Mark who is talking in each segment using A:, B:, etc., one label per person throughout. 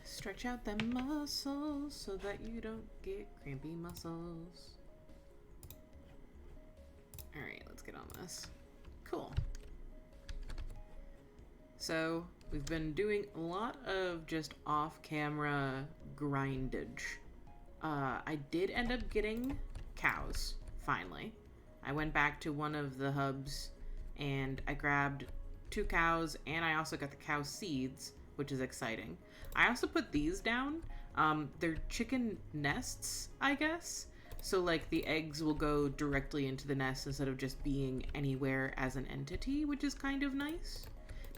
A: Stretch out the muscles so that you don't get crampy muscles. Alright, let's get on this. Cool. So, we've been doing a lot of just off-camera grindage. I did end up getting cows, finally. I went back to one of the hubs and I grabbed 2 cows, and I also got the cow seeds, which is exciting. I also put these down. They're chicken nests, I guess. So like the eggs will go directly into the nest instead of just being anywhere as an entity, which is kind of nice.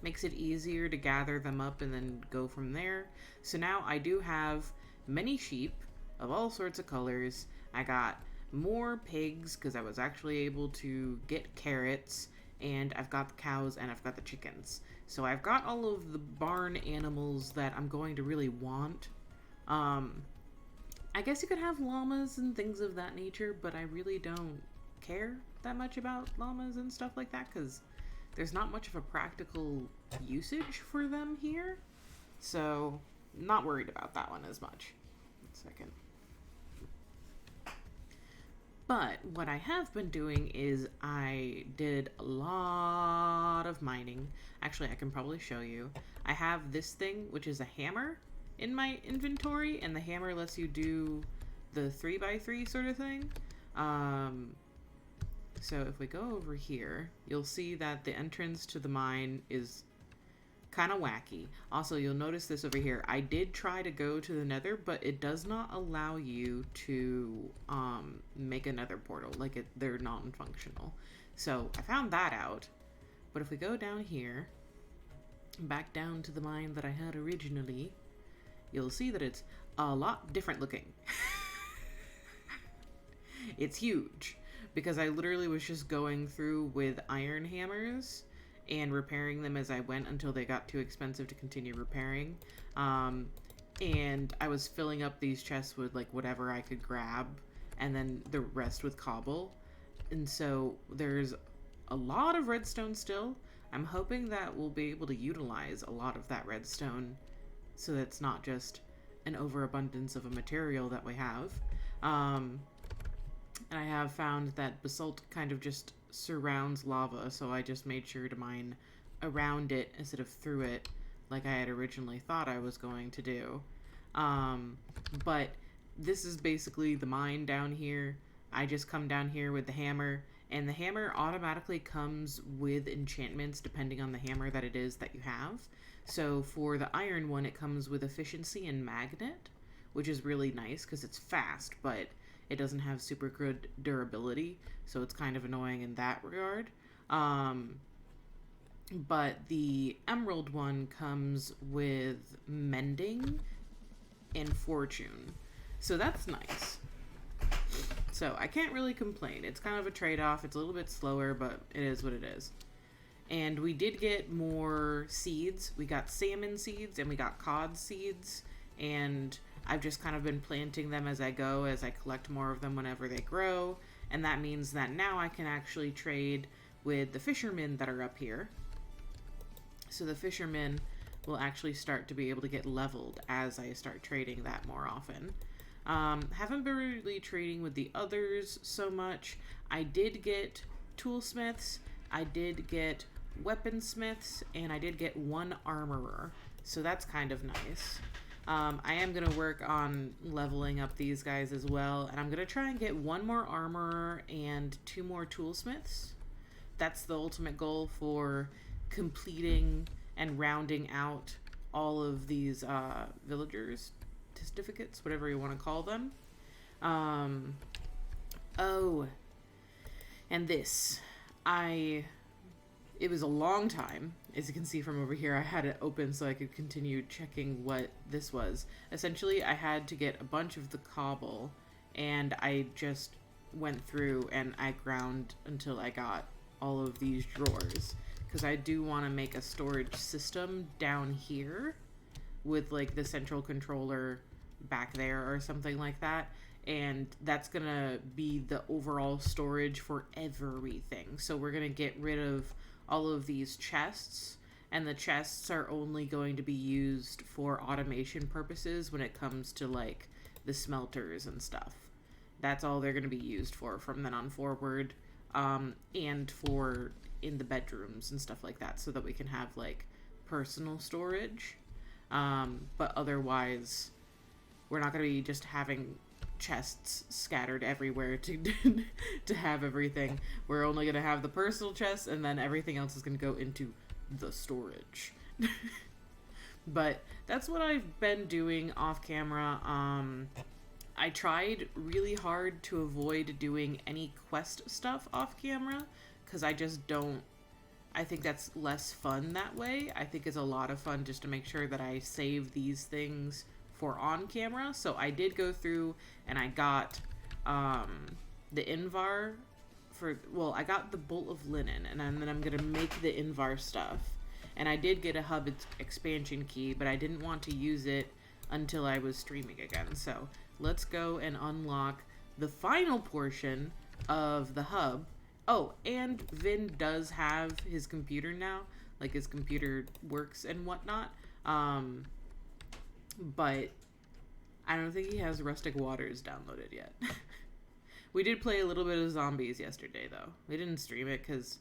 A: Makes it easier to gather them up and then go from there. So now I do have many sheep of all sorts of colors. I got more pigs because I was actually able to get carrots, and I've got the cows and I've got the chickens. So I've got all of the barn animals that I'm going to really want. I guess you could have llamas and things of that nature, but I really don't care that much about llamas and stuff like that because there's not much of a practical usage for them here. So, not worried about that one as much. 1 second. But what I have been doing is I did a lot of mining. Actually, I can probably show you. I have this thing, which is a hammer, in my inventory, and the hammer lets you do the 3x3 sort of thing. So if we go over here, you'll see that the entrance to the mine is kind of wacky. Also, you'll notice this over here. I did try to go to the nether, but it does not allow you to make a nether portal. Like, they're non-functional. So I found that out. But if we go down here, back down to the mine that I had originally, you'll see that it's a lot different looking. It's huge, because I literally was just going through with iron hammers and repairing them as I went until they got too expensive to continue repairing. And I was filling up these chests with like whatever I could grab, and then the rest with cobble. And so there's a lot of redstone still. I'm hoping that we'll be able to utilize a lot of that redstone so that it's not just an overabundance of a material that we have. And I have found that basalt kind of just surrounds lava, so I just made sure to mine around it instead of through it like I had originally thought I was going to do. But this is basically the mine down here. I just come down here with the hammer, and the hammer automatically comes with enchantments depending on the hammer that it is that you have. So for the iron one, it comes with efficiency and magnet, which is really nice because it's fast, but it doesn't have super good durability, so it's kind of annoying in that regard. But the emerald one comes with mending and fortune, so that's nice. So I can't really complain. It's kind of a trade-off. It's a little bit slower, but it is what it is. And we did get more seeds. We got salmon seeds and we got cod seeds, and I've just kind of been planting them as I go, as I collect more of them whenever they grow. And that means that now I can actually trade with the fishermen that are up here. So the fishermen will actually start to be able to get leveled as I start trading that more often. Haven't been really trading with the others so much. I did get toolsmiths, I did get weaponsmiths, and I did get 1 armorer. So that's kind of nice. I am going to work on leveling up these guys as well, and I'm going to try and get 1 more armorer and 2 more toolsmiths. That's the ultimate goal for completing and rounding out all of these villagers certificates, whatever you want to call them. Oh, and this. It was a long time. As you can see from over here, I had it open so I could continue checking what this was. Essentially, I had to get a bunch of the cobble, and I just went through and I ground until I got all of these drawers. Because I do want to make a storage system down here with like the central controller back there or something like that. And that's going to be the overall storage for everything. So we're going to get rid of all of these chests, and the chests are only going to be used for automation purposes when it comes to like the smelters and stuff. That's all they're going to be used for from then on forward, and for in the bedrooms and stuff like that, so that we can have like personal storage. But otherwise, we're not going to be just having chests scattered everywhere to to have everything. We're only going to have the personal chests, and then everything else is going to go into the storage. But that's what I've been doing off camera. I tried really hard to avoid doing any quest stuff off camera, because I just don't, I think that's less fun that way. I think it's a lot of fun just to make sure that I save these things for on camera. So I did go through and I got the Invar for, well, I got the Bolt of Linen, and then I'm going to make the Invar stuff. And I did get a hub expansion key, but I didn't want to use it until I was streaming again. So let's go and unlock the final portion of the hub. Oh, and Vin does have his computer now. Like, his computer works and whatnot. But I don't think he has Rustic Waters downloaded yet. We did play a little bit of zombies yesterday, though. We didn't stream it because,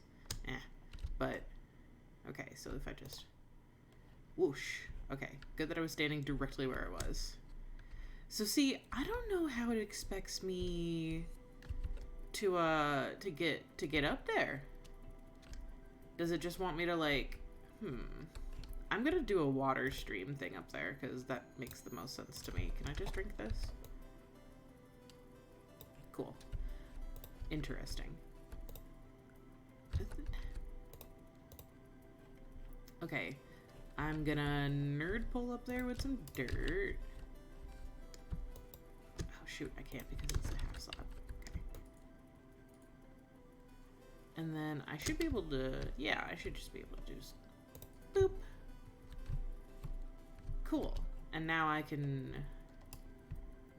A: But, okay, so if I just... Whoosh. Okay, good that I was standing directly where I was. So see, I don't know how it expects me to get up there. Does it just want me to like, I'm gonna do a water stream thing up there because that makes the most sense to me. Can I just drink this? Cool. Interesting. Okay, I'm gonna nerd pull up there with some dirt. Oh shoot, I can't because it's a half slab. Okay. And then I should be able to, yeah, I should just be able to just boop. Cool. And now I can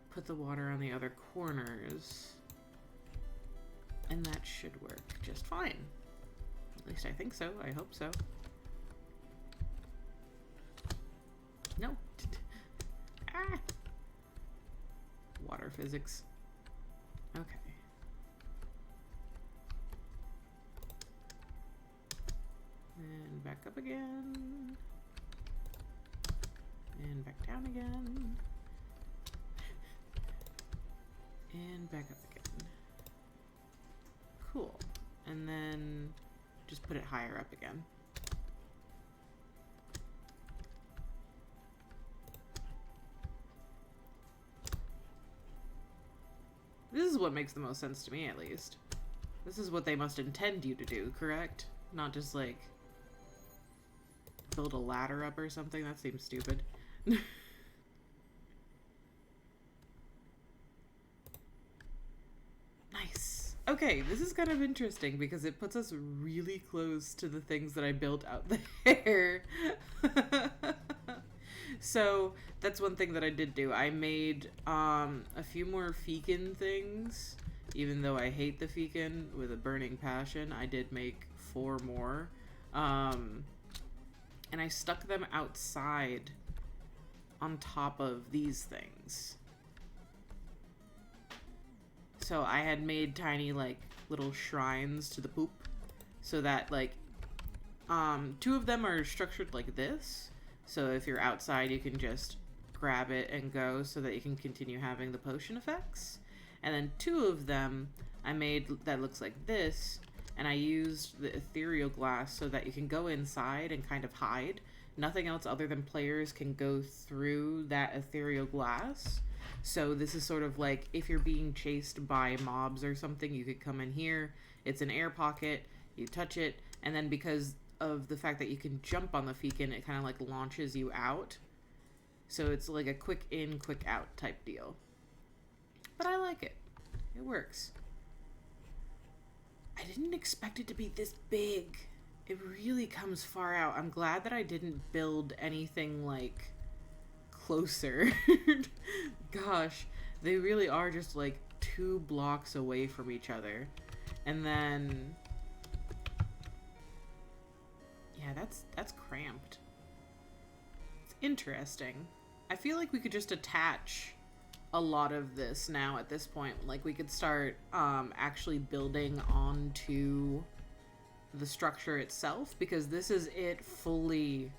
A: put the water on the other corners. And that should work just fine. At least I think so. I hope so. No. Ah. Water physics. Okay. And back up again. And back down again. And back up again. Cool. And then just put it higher up again. This is what makes the most sense to me, at least. This is what they must intend you to do, correct? Not just, like, build a ladder up or something. That seems stupid. Nice. Okay, this is kind of interesting because it puts us really close to the things that I built out there. So that's one thing that I did do. I made a few more Fekin things. Even though I hate the Fekin with a burning passion, I did make 4 more. And I stuck them outside on top of these things. So I had made tiny, like, little shrines to the poop. So that, like, 2 of them are structured like this. So if you're outside, you can just grab it and go so that you can continue having the potion effects. And then 2 of them I made that looks like this, and I used the ethereal glass so that you can go inside and kind of hide. Nothing else other than players can go through that ethereal glass. So this is sort of like if you're being chased by mobs or something, you could come in here. It's an air pocket, you touch it, and then because of the fact that you can jump on the Fekin, it kind of like launches you out. So it's like a quick in, quick out type deal. But I like it. It works. I didn't expect it to be this big. It really comes far out. I'm glad that I didn't build anything like closer. Gosh, they really are just like 2 blocks away from each other. And then, yeah, Yeah, that's cramped. It's interesting. I feel like we could just attach a lot of this now at this point. Like, we could start actually building onto the structure itself, because this is it fully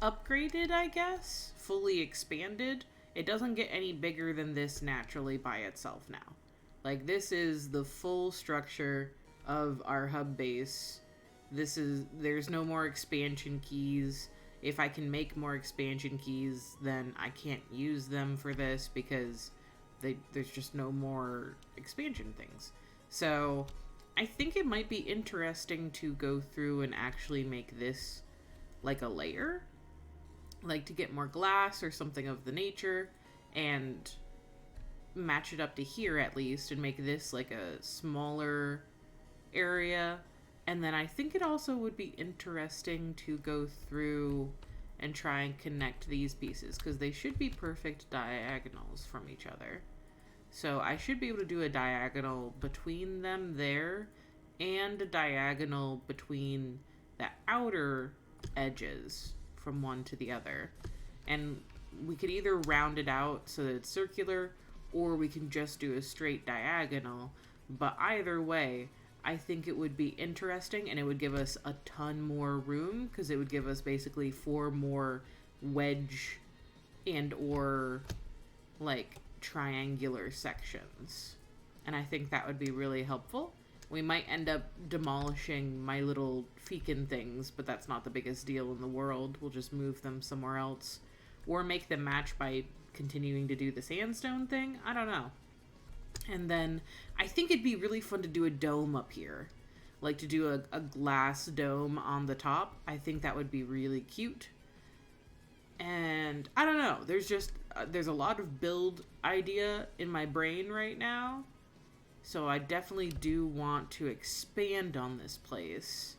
A: upgraded, I guess. Fully expanded. It doesn't get any bigger than this naturally by itself now. Like, this is the full structure of our hub base. There's no more expansion keys. If I can make more expansion keys, then I can't use them for this because there's just no more expansion things. So I think it might be interesting to go through and actually make this like a layer, like to get more glass or something of the nature, and match it up to here at least, and make this like a smaller area. And then I think it also would be interesting to go through and try and connect these pieces, because they should be perfect diagonals from each other. So I should be able to do a diagonal between them there, and a diagonal between the outer edges from one to the other. And we could either round it out so that it's circular, or we can just do a straight diagonal. But either way, I think it would be interesting, and it would give us a ton more room, because it would give us basically 4 more wedge and or like triangular sections. And I think that would be really helpful. We might end up demolishing my little Fekin things, but that's not the biggest deal in the world. We'll just move them somewhere else, or make them match by continuing to do the sandstone thing. I don't know. And then I think it'd be really fun to do a dome up here. Like to do a glass dome on the top. I think that would be really cute. And I don't know. There's a lot of build idea in my brain right now. So I definitely do want to expand on this place.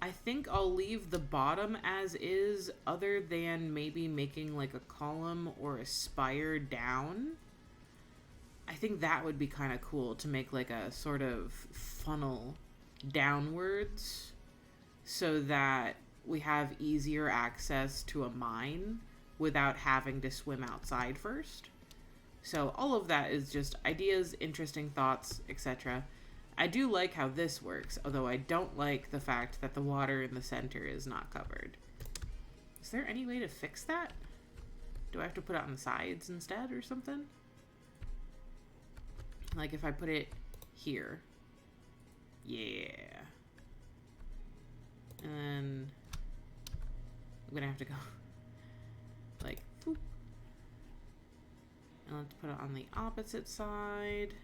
A: I think I'll leave the bottom as is, other than maybe making like a column or a spire down. I think that would be kind of cool to make like a sort of funnel downwards so that we have easier access to a mine without having to swim outside first. So all of that is just ideas, interesting thoughts, etc. I do like how this works, although I don't like the fact that the water in the center is not covered. Is there any way to fix that? Do I have to put it on the sides instead or something? Like if I put it here. Yeah. And then I'm gonna have to go like, boop. And let's put it on the opposite side.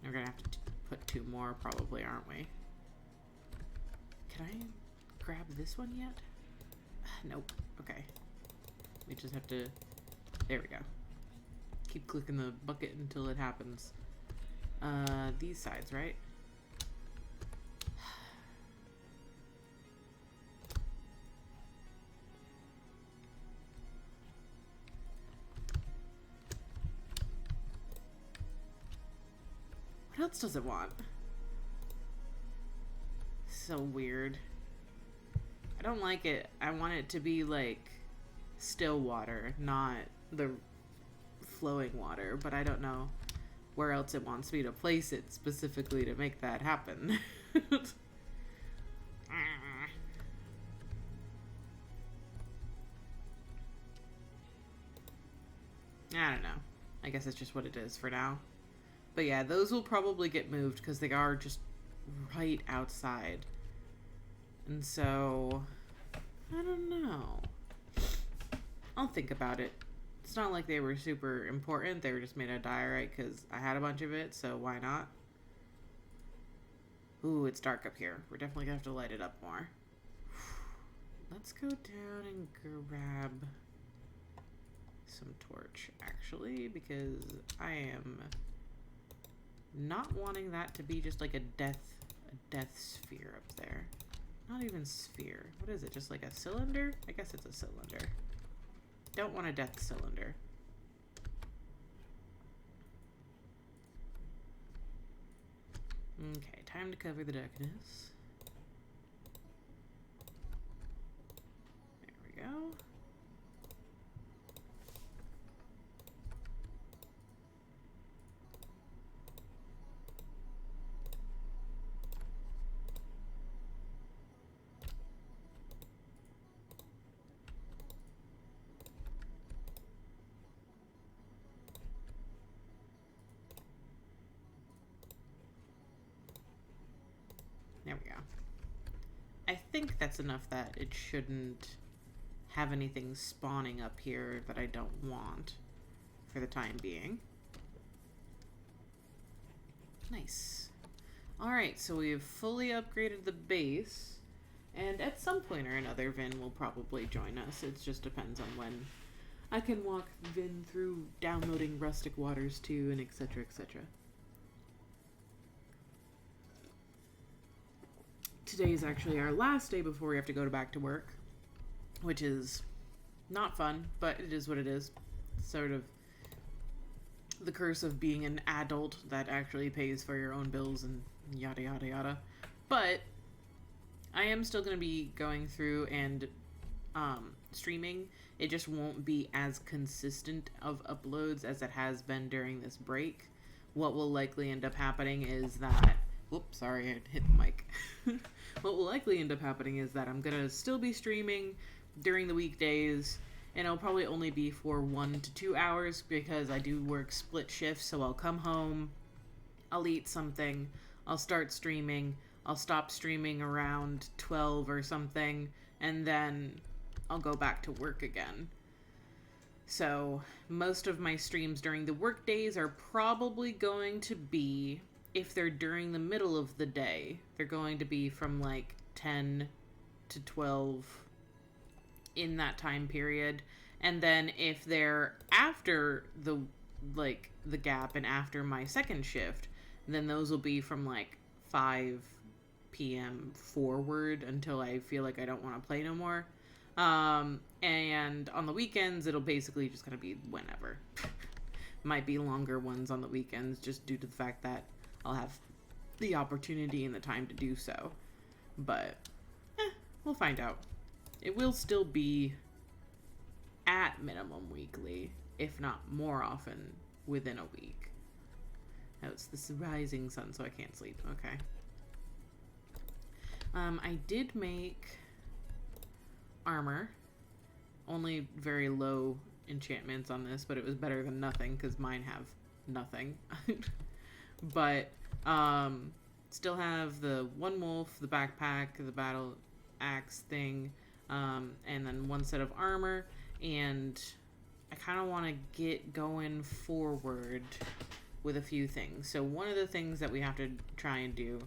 A: We're gonna have to put 2 more probably, aren't we? Can I grab this one yet? Nope. Okay. We just have to, there we go. Keep clicking the bucket until it happens. These sides, right? What else does it want? So weird. I don't like it. I want it to be like still water, not the flowing water, but I don't know where else it wants me to place it specifically to make that happen. I don't know. I guess it's just what it is for now. But yeah, those will probably get moved because they are just right outside. And so, I don't know. I'll think about it. It's not like they were super important. They were just made of diorite because I had a bunch of it, so why not? Ooh, it's dark up here. We're definitely going to have to light it up more. Let's go down and grab some torch, actually, because I am not wanting that to be just like a death sphere up there. Not even sphere. What is it? Just like a cylinder? I guess it's a cylinder. Don't want a death cylinder. Okay, time to cover the darkness. we go. I think that's enough that it shouldn't have anything spawning up here that I don't want for the time being. Nice. Alright, so we've fully upgraded the base, and at some point or another, Vin will probably join us. It just depends on when I can walk Vin through downloading Rustic Waters II and etc, etc. Today is actually our last day before we have to go back to work, which is not fun, but it is what it is. It's sort of the curse of being an adult that actually pays for your own bills and yada yada yada. But I am still going to be going through and streaming. It just won't be as consistent of uploads as it has been during this break. What will likely end up happening is that... Whoops, sorry, I hit the mic. What will likely end up happening is that I'm going to still be streaming during the weekdays, and it'll probably only be for 1 to 2 hours because I do work split shifts, so I'll come home, I'll eat something, I'll start streaming, I'll stop streaming around 12 or something, and then I'll go back to work again. So most of my streams during the work days are probably going to be, if they're during the middle of the day, they're going to be from like 10 to 12 in that time period. And then if they're after the gap and after my second shift, then those will be from like 5 p.m. forward until I feel like I don't want to play no more. And on the weekends, it'll basically just gonna be whenever. Might be longer ones on the weekends just due to the fact that I'll have the opportunity and the time to do so. But, we'll find out. It will still be at minimum weekly, if not more often within a week. Oh, it's this rising sun, so I can't sleep. Okay. I did make armor. Only very low enchantments on this, but it was better than nothing because mine have nothing. But still have the one wolf, the backpack, the battle axe thing, and then one set of armor. And I kind of want to get going forward with a few things. So one of the things that we have to try and do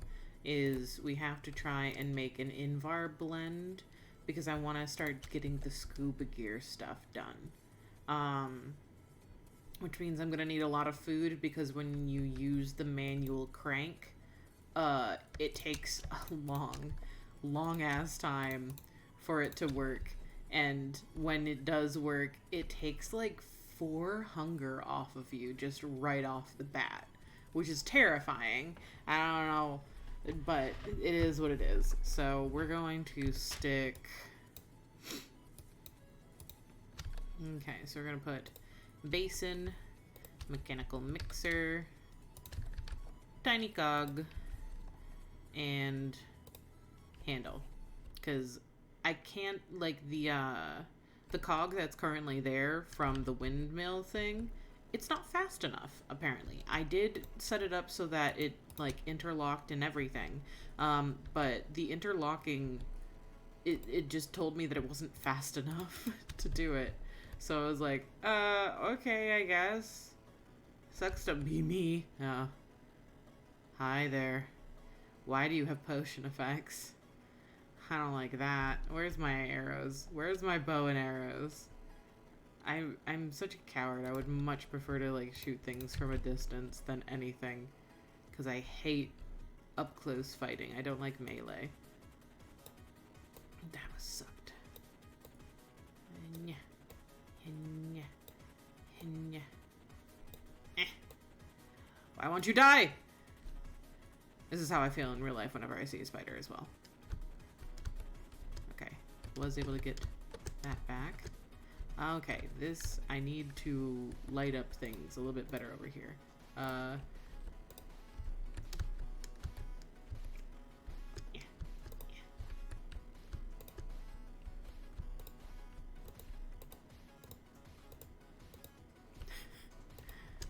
A: is we have to try and make an Invar blend because I want to start getting the scuba gear stuff done. Which means I'm going to need a lot of food because when you use the manual crank, it takes a long ass time for it to work. And when it does work, it takes like 4 hunger off of you just right off the bat, which is terrifying. I don't know, but it is what it is. So we're going to stick... Okay, so we're going to put basin, mechanical mixer, tiny cog, and handle. Because I can't, like, the cog that's currently there from the windmill thing, it's not fast enough, apparently. I did set it up so that it, like, interlocked and everything, but the interlocking, it just told me that it wasn't fast enough to do it. So I was like, okay, I guess. Sucks to be me. Hi there. Why do you have potion effects? I don't like that. Where's my arrows? Where's my bow and arrows? I'm such a coward. I would much prefer to, like, shoot things from a distance than anything. Because I hate up-close fighting. I don't like melee. That was sucked. Why won't you die? This is how I feel in real life whenever I see a spider as well. Okay, was able to get that back. Okay, this, I need to light up things a little bit better over here.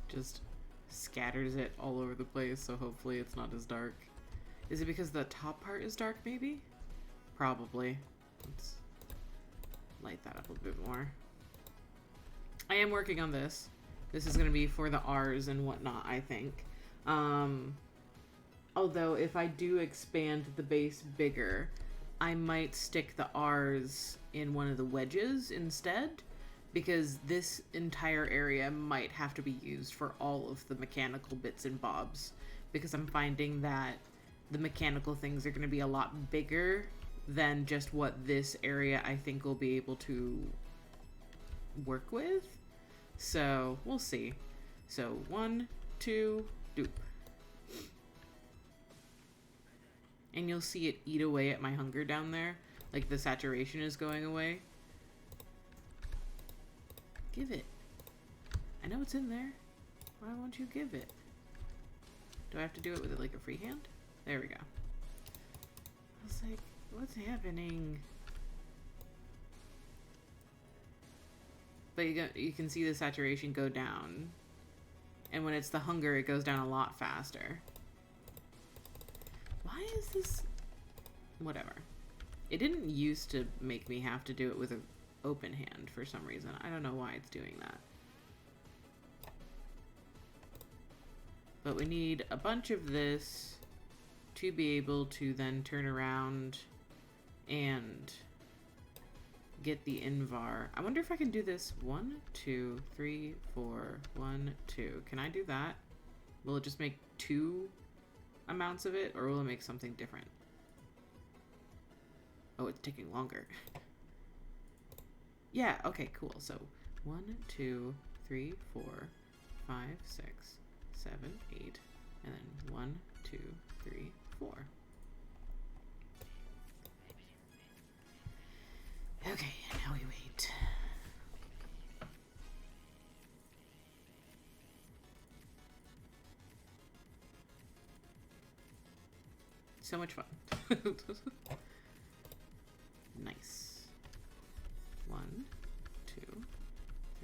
A: Just scatters it all over the place, so hopefully it's not as dark. Is it because the top part is dark, maybe? Probably. Let's light that up a bit more. I am working on this. This is going to be for the R's and whatnot, I think. Although, if I do expand the base bigger, I might stick the R's in one of the wedges instead, because this entire area might have to be used for all of the mechanical bits and bobs, because I'm finding that the mechanical things are going to be a lot bigger than just what this area I think will be able to work with. So, we'll see. So, 1, 2, doop. And you'll see it eat away at my hunger down there. Like the saturation is going away. Give it. I know it's in there. Why won't you give it? Do I have to do it with like a free hand? There we go. I was like, what's happening? But you can see the saturation go down. And when it's the hunger, it goes down a lot faster. Why is this... Whatever. It didn't used to make me have to do it with an open hand for some reason. I don't know why it's doing that. But we need a bunch of this to be able to then turn around and get the Invar. I wonder if I can do this 1, 2, 3, 4, 1, 2. Can I do that? Will it just make 2 amounts of it, or will it make something different? Oh, it's taking longer. Yeah, okay, cool. So 1, 2, 3, 4, 5, 6, 7, 8, and then 1, 2, 3, 4. Okay, now we wait. So much fun. Nice. 1, 2,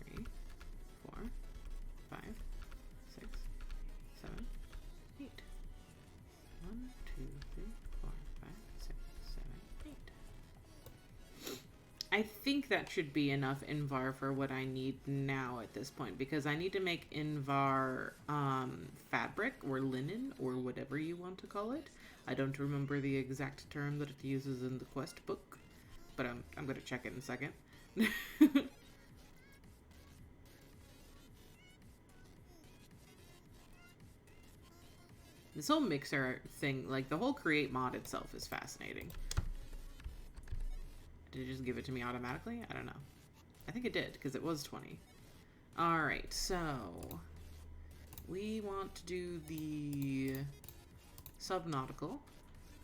A: 3, 4, 5, 6, 7, 8. 1, 2, 3, 4, 5, 6, 7, 8. I think that should be enough Invar for what I need now at this point, because I need to make Invar fabric or linen or whatever you want to call it. I don't remember the exact term that it uses in the quest book, but I'm going to check it in a second. This whole mixer thing, like the whole create mod itself is fascinating. Did it just give it to me automatically? I don't know. I think it did, because it was 20. Alright, so we want to do the subnautical,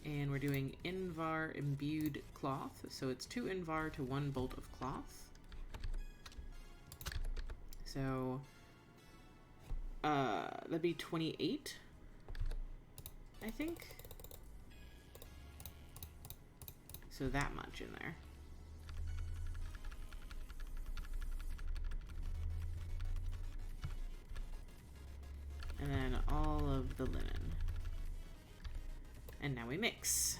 A: and we're doing Invar imbued cloth. So it's 2 Invar to 1 bolt of cloth. So that'd be 28, I think. So that much in there. And then all of the linen. And now we mix.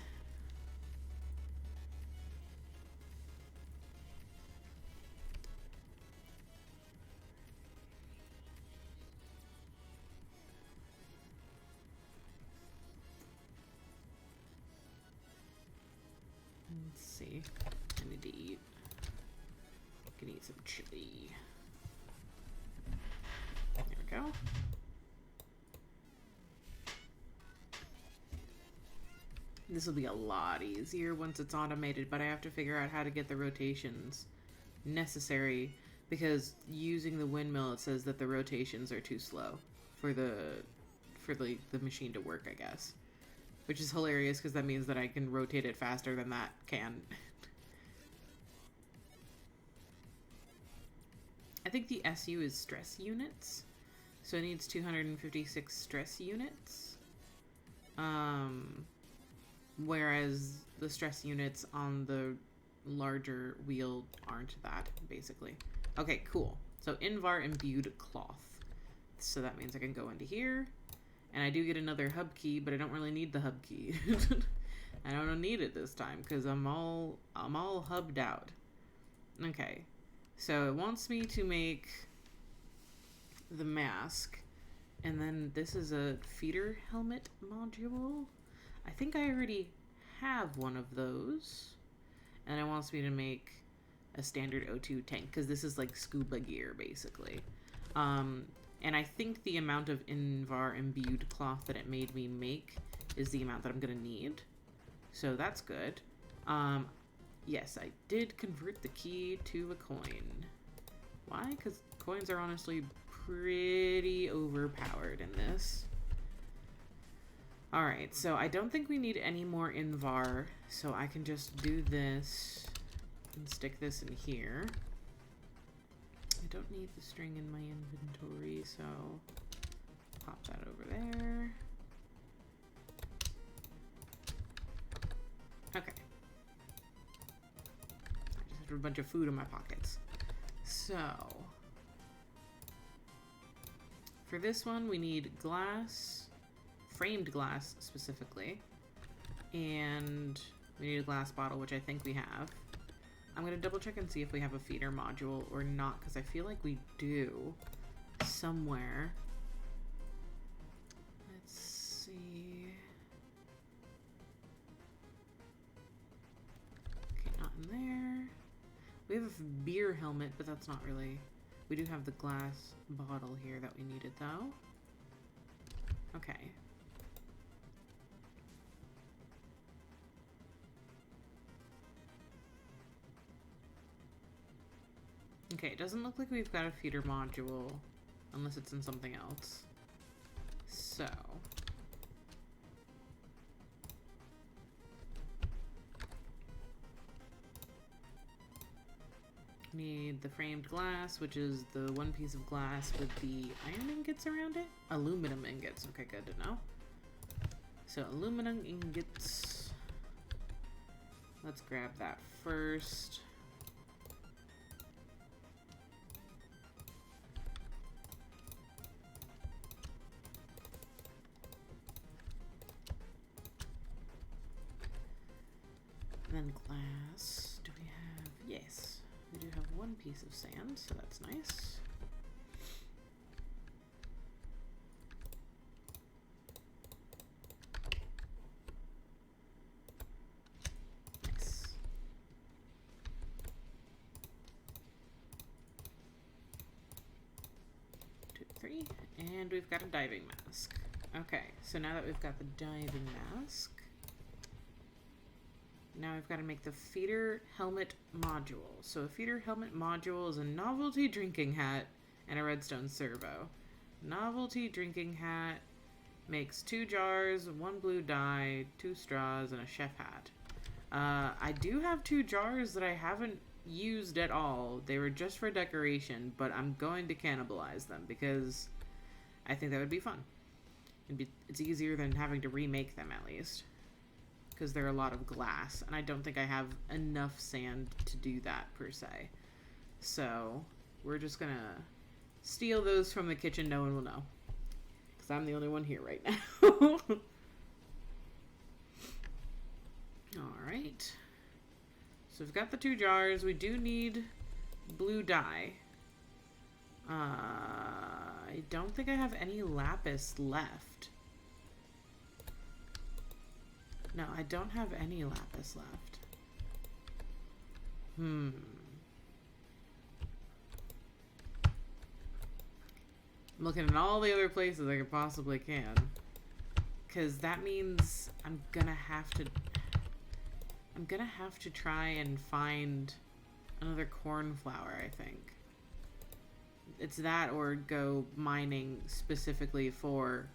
A: Let's see. I need to eat. I can eat some chili. There we go. This will be a lot easier once it's automated, but I have to figure out how to get the rotations necessary, because using the windmill, it says that the rotations are too slow for the machine to work, I guess. Which is hilarious, because that means that I can rotate it faster than that can. I think the SU is stress units, so it needs 256 stress units. Whereas the stress units on the larger wheel aren't that, basically. Okay, cool. So Invar imbued cloth. So that means I can go into here And I do get another hub key, but I don't really need the hub key. I don't need it this time because I'm all hubbed out. Okay, so it wants me to make the mask, and then this is a feeder helmet module. I think I already have one of those, and it wants me to make a standard O2 tank because this is like scuba gear basically. And I think the amount of Invar imbued cloth that it made me make is the amount that I'm gonna need. So that's good. Yes, I did convert the key to a coin. Why? Because coins are honestly pretty overpowered in this. Alright, so I don't think we need any more Invar, so I can just do this and stick this in here. I don't need the string in my inventory, so pop that over there. Okay. I just have a bunch of food in my pockets. So, for this one, we need glass, framed glass specifically, and we need a glass bottle, which I think we have. I'm going to double check and see if we have a feeder module or not, because I feel like we do somewhere. Let's see. Okay, not in there. We have a beer helmet, but that's not really... We do have the glass bottle here that we needed, though. Okay. Okay, it doesn't look like we've got a feeder module, unless it's in something else. So... Need the framed glass, which is the one piece of glass with the iron ingots around it? Aluminum ingots. Okay, good to know. So, aluminum ingots. Let's grab that first. And then glass. Do we have... Yes. We do have one piece of sand, so that's nice. Nice. 2, 3, and we've got a diving mask. Okay, so now that we've got the diving mask, now we've got to make the feeder helmet module. So a feeder helmet module is a novelty drinking hat and a redstone servo. Novelty drinking hat makes 2 jars, 1 blue dye, 2 straws, and a chef hat. I do have 2 jars that I haven't used at all. They were just for decoration, but I'm going to cannibalize them because I think that would be fun. It's easier than having to remake them at least, because they're a lot of glass, and I don't think I have enough sand to do that per se. So we're just gonna steal those from the kitchen. No one will know, because I'm the only one here right now. Alright, so we've got the 2 jars. We do need blue dye. I don't think I have any lapis left. No, I don't have any lapis left. I'm looking at all the other places I could possibly can. Because that means I'm gonna have to try and find another cornflower, I think. It's that or go mining specifically for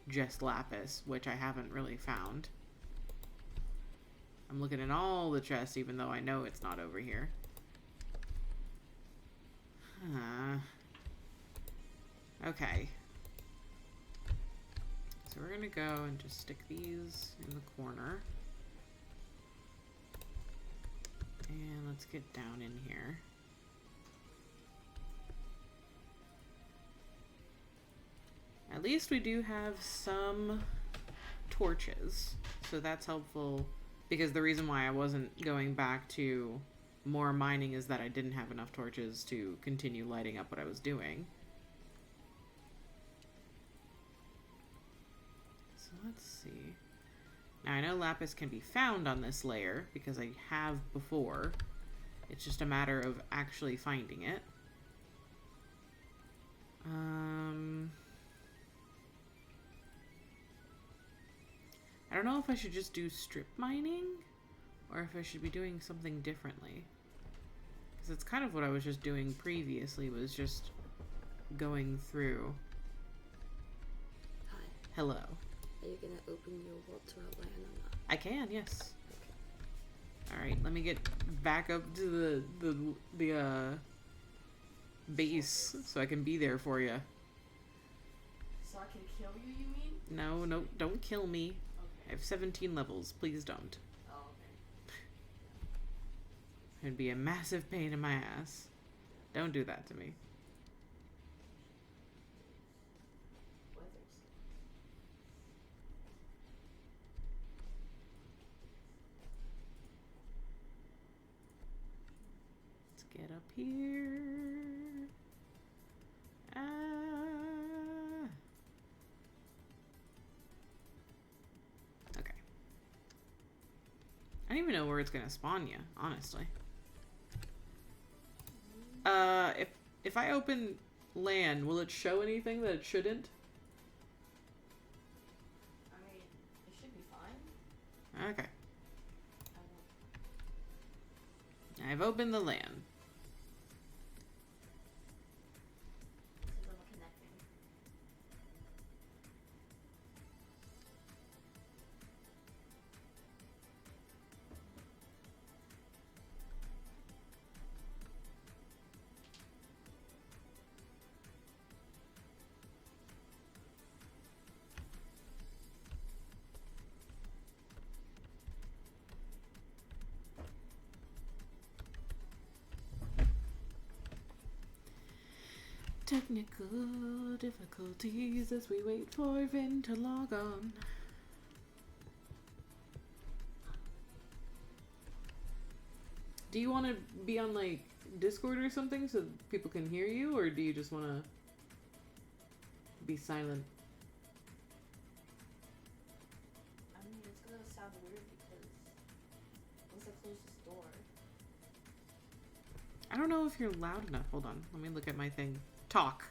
A: just lapis, which I haven't really found. I'm looking at all the chests, even though I know it's not over here. Okay. So we're gonna go and just stick these in the corner. And let's get down in here. I At least we do have some torches, so that's helpful, because the reason why I wasn't going back to more mining is that I didn't have enough torches to continue lighting up what I was doing. So let's see. Now I know lapis can be found on this layer because I have before. It's just a matter of actually finding it. I don't know if I should just do strip mining or if I should be doing something differently. Because it's kind of what I was just doing previously, was just going through.
B: Hi.
A: Hello.
B: Are you gonna open your world to outline or not?
A: I can, yes. Alright, let me get back up to the base so I can be there for you.
C: So I can kill you, you mean?
A: No, no, don't kill me.
C: Okay.
A: I have 17 levels. Please don't.
C: Oh, okay.
A: It'd be a massive pain in my ass. Don't do that to me. Let's get up here. Okay. I don't even know where it's gonna spawn you, honestly. If I open land, will it show anything that it shouldn't?
C: I mean, it should be fine.
A: Okay. I've opened the land.
C: Because I'm connecting.
A: Technical difficulties as we wait for Vin to log on. Do you want to be on, like, Discord or something so people can hear you, or do you just want to be silent?
C: I mean, it's gonna sound weird because once I close this door.
A: I don't know if you're loud enough. Hold on. Let me look at my thing. Talk.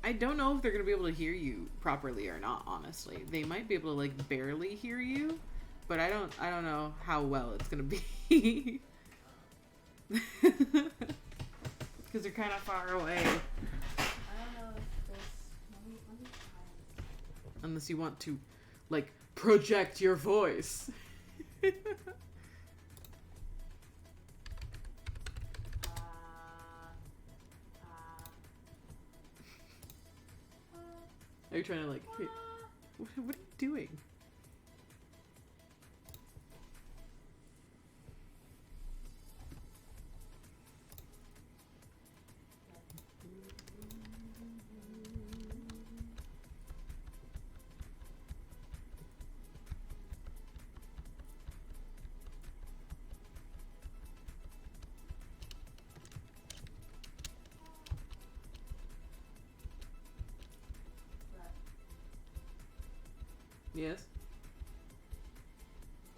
A: I don't know if they're going to be able to hear you properly or not, honestly. They might be able to, like, barely hear you, but I don't know how well it's going to be. Because they're kind of far away.
C: I don't know if this. Let me try.
A: Unless you want to, like, project your voice. Are you trying to, like, hit? What are you doing? Yes?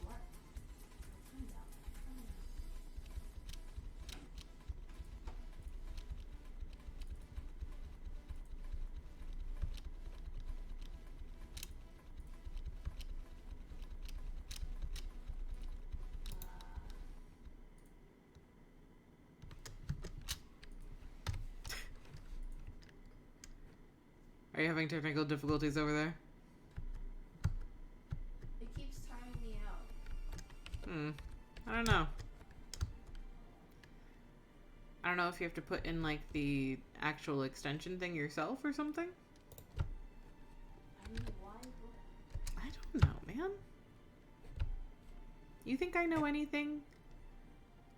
C: What? Calm down.
A: Are you having technical difficulties over there?
C: It keeps timing me out.
A: I don't know. I don't know if you have to put in, like, the actual extension thing yourself or something?
C: I mean, why would I?
A: I don't know, man. You think I know anything?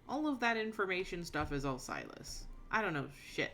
A: All of that information stuff is all Silas. I don't know shit.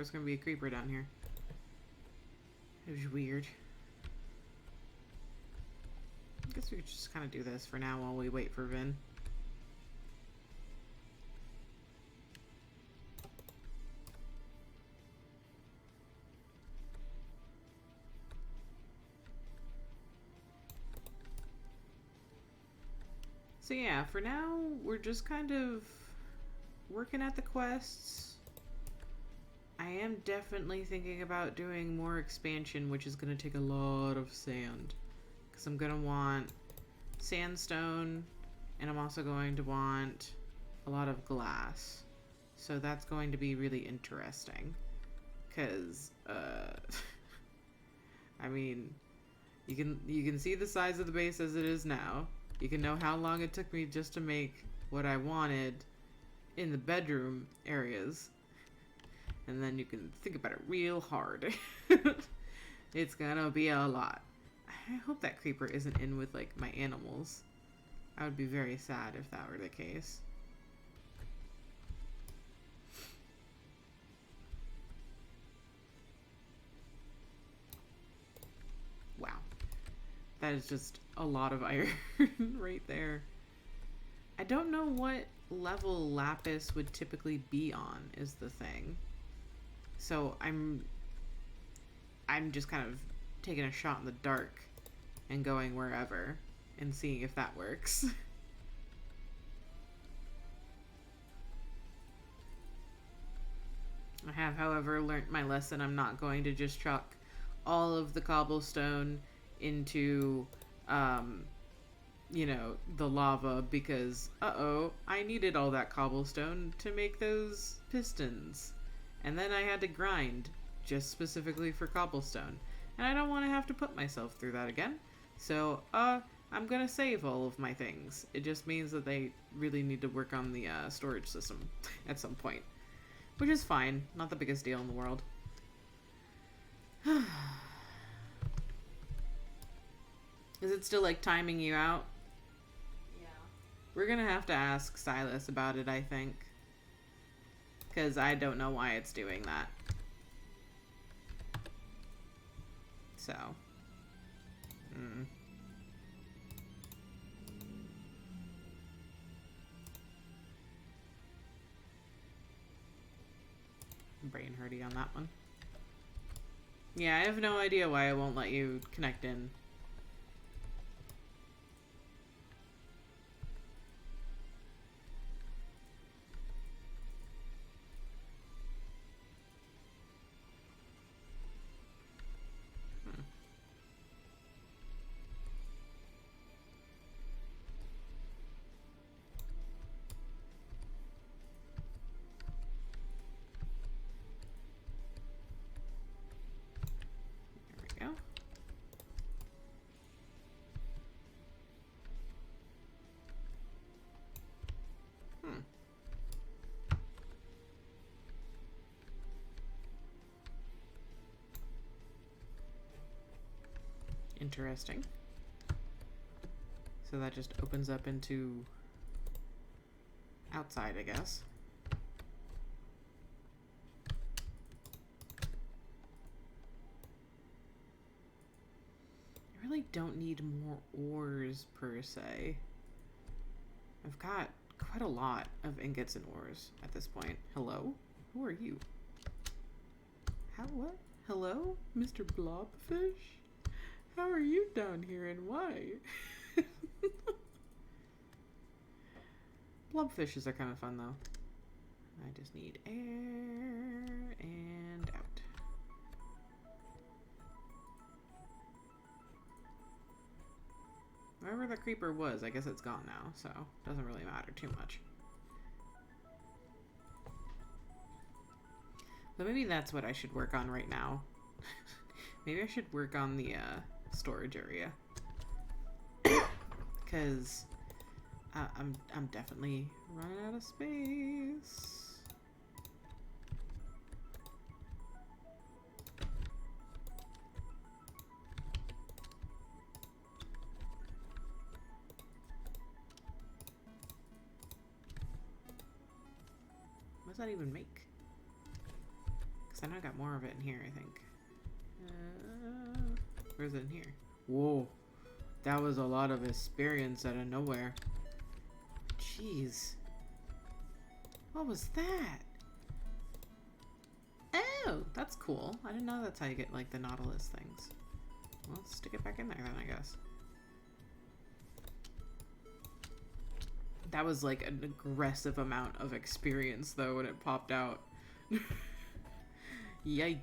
A: there was going to be a creeper down here. It was weird. I guess we could just kind of do this for now while we wait for Vin. So yeah, for now, we're just kind of working at the quests. I am definitely thinking about doing more expansion, which is going to take a lot of sand. Because I'm going to want sandstone, and I'm also going to want a lot of glass. So that's going to be really interesting. Because, I mean, you can see the size of the base as it is now. You can know how long it took me just to make what I wanted in the bedroom areas. And then you can think about it real hard. It's gonna be a lot. I hope that creeper isn't in with, like, my animals. I would be very sad if that were the case. Wow. That is just a lot of iron right there. I don't know what level lapis would typically be on, is the thing. So I'm just kind of taking a shot in the dark and going wherever and seeing if that works. I have, however, learnt my lesson. I'm not going to just chuck all of the cobblestone into, you know, the lava because, uh-oh, I needed all that cobblestone to make those pistons. And then I had to grind just specifically for cobblestone. And I don't want to have to put myself through that again. So, I'm gonna save all of my things. It just means that they really need to work on the storage system at some point. Which is fine. Not the biggest deal in the world. Is it still, like, timing you out?
C: Yeah.
A: We're gonna have to ask Silas about it, I think. Because I don't know why it's doing that. So. Brain hurty on that one. Yeah, I have no idea why it won't let you connect in. Interesting. So that just opens up into outside, I guess. I really don't need more ores per se. I've got quite a lot of ingots and ores at this point. Hello? Who are you? How, what? Hello, Mr. Blobfish? How are you down here and why? Blobfishes are kind of fun though. I just need air and out. Wherever the creeper was, I guess it's gone now, so it doesn't really matter too much. But maybe that's what I should work on right now. Maybe I should work on the storage area. Because I'm definitely running out of space. What does that even make? So now I got more of it in here, I think. Where's it in here? Whoa. That was a lot of experience out of nowhere. Jeez. What was that? Oh, that's cool. I didn't know that's how you get, like, the Nautilus things. Well, let's stick it back in there then, I guess. That was, like, an aggressive amount of experience, though, when it popped out. Yike.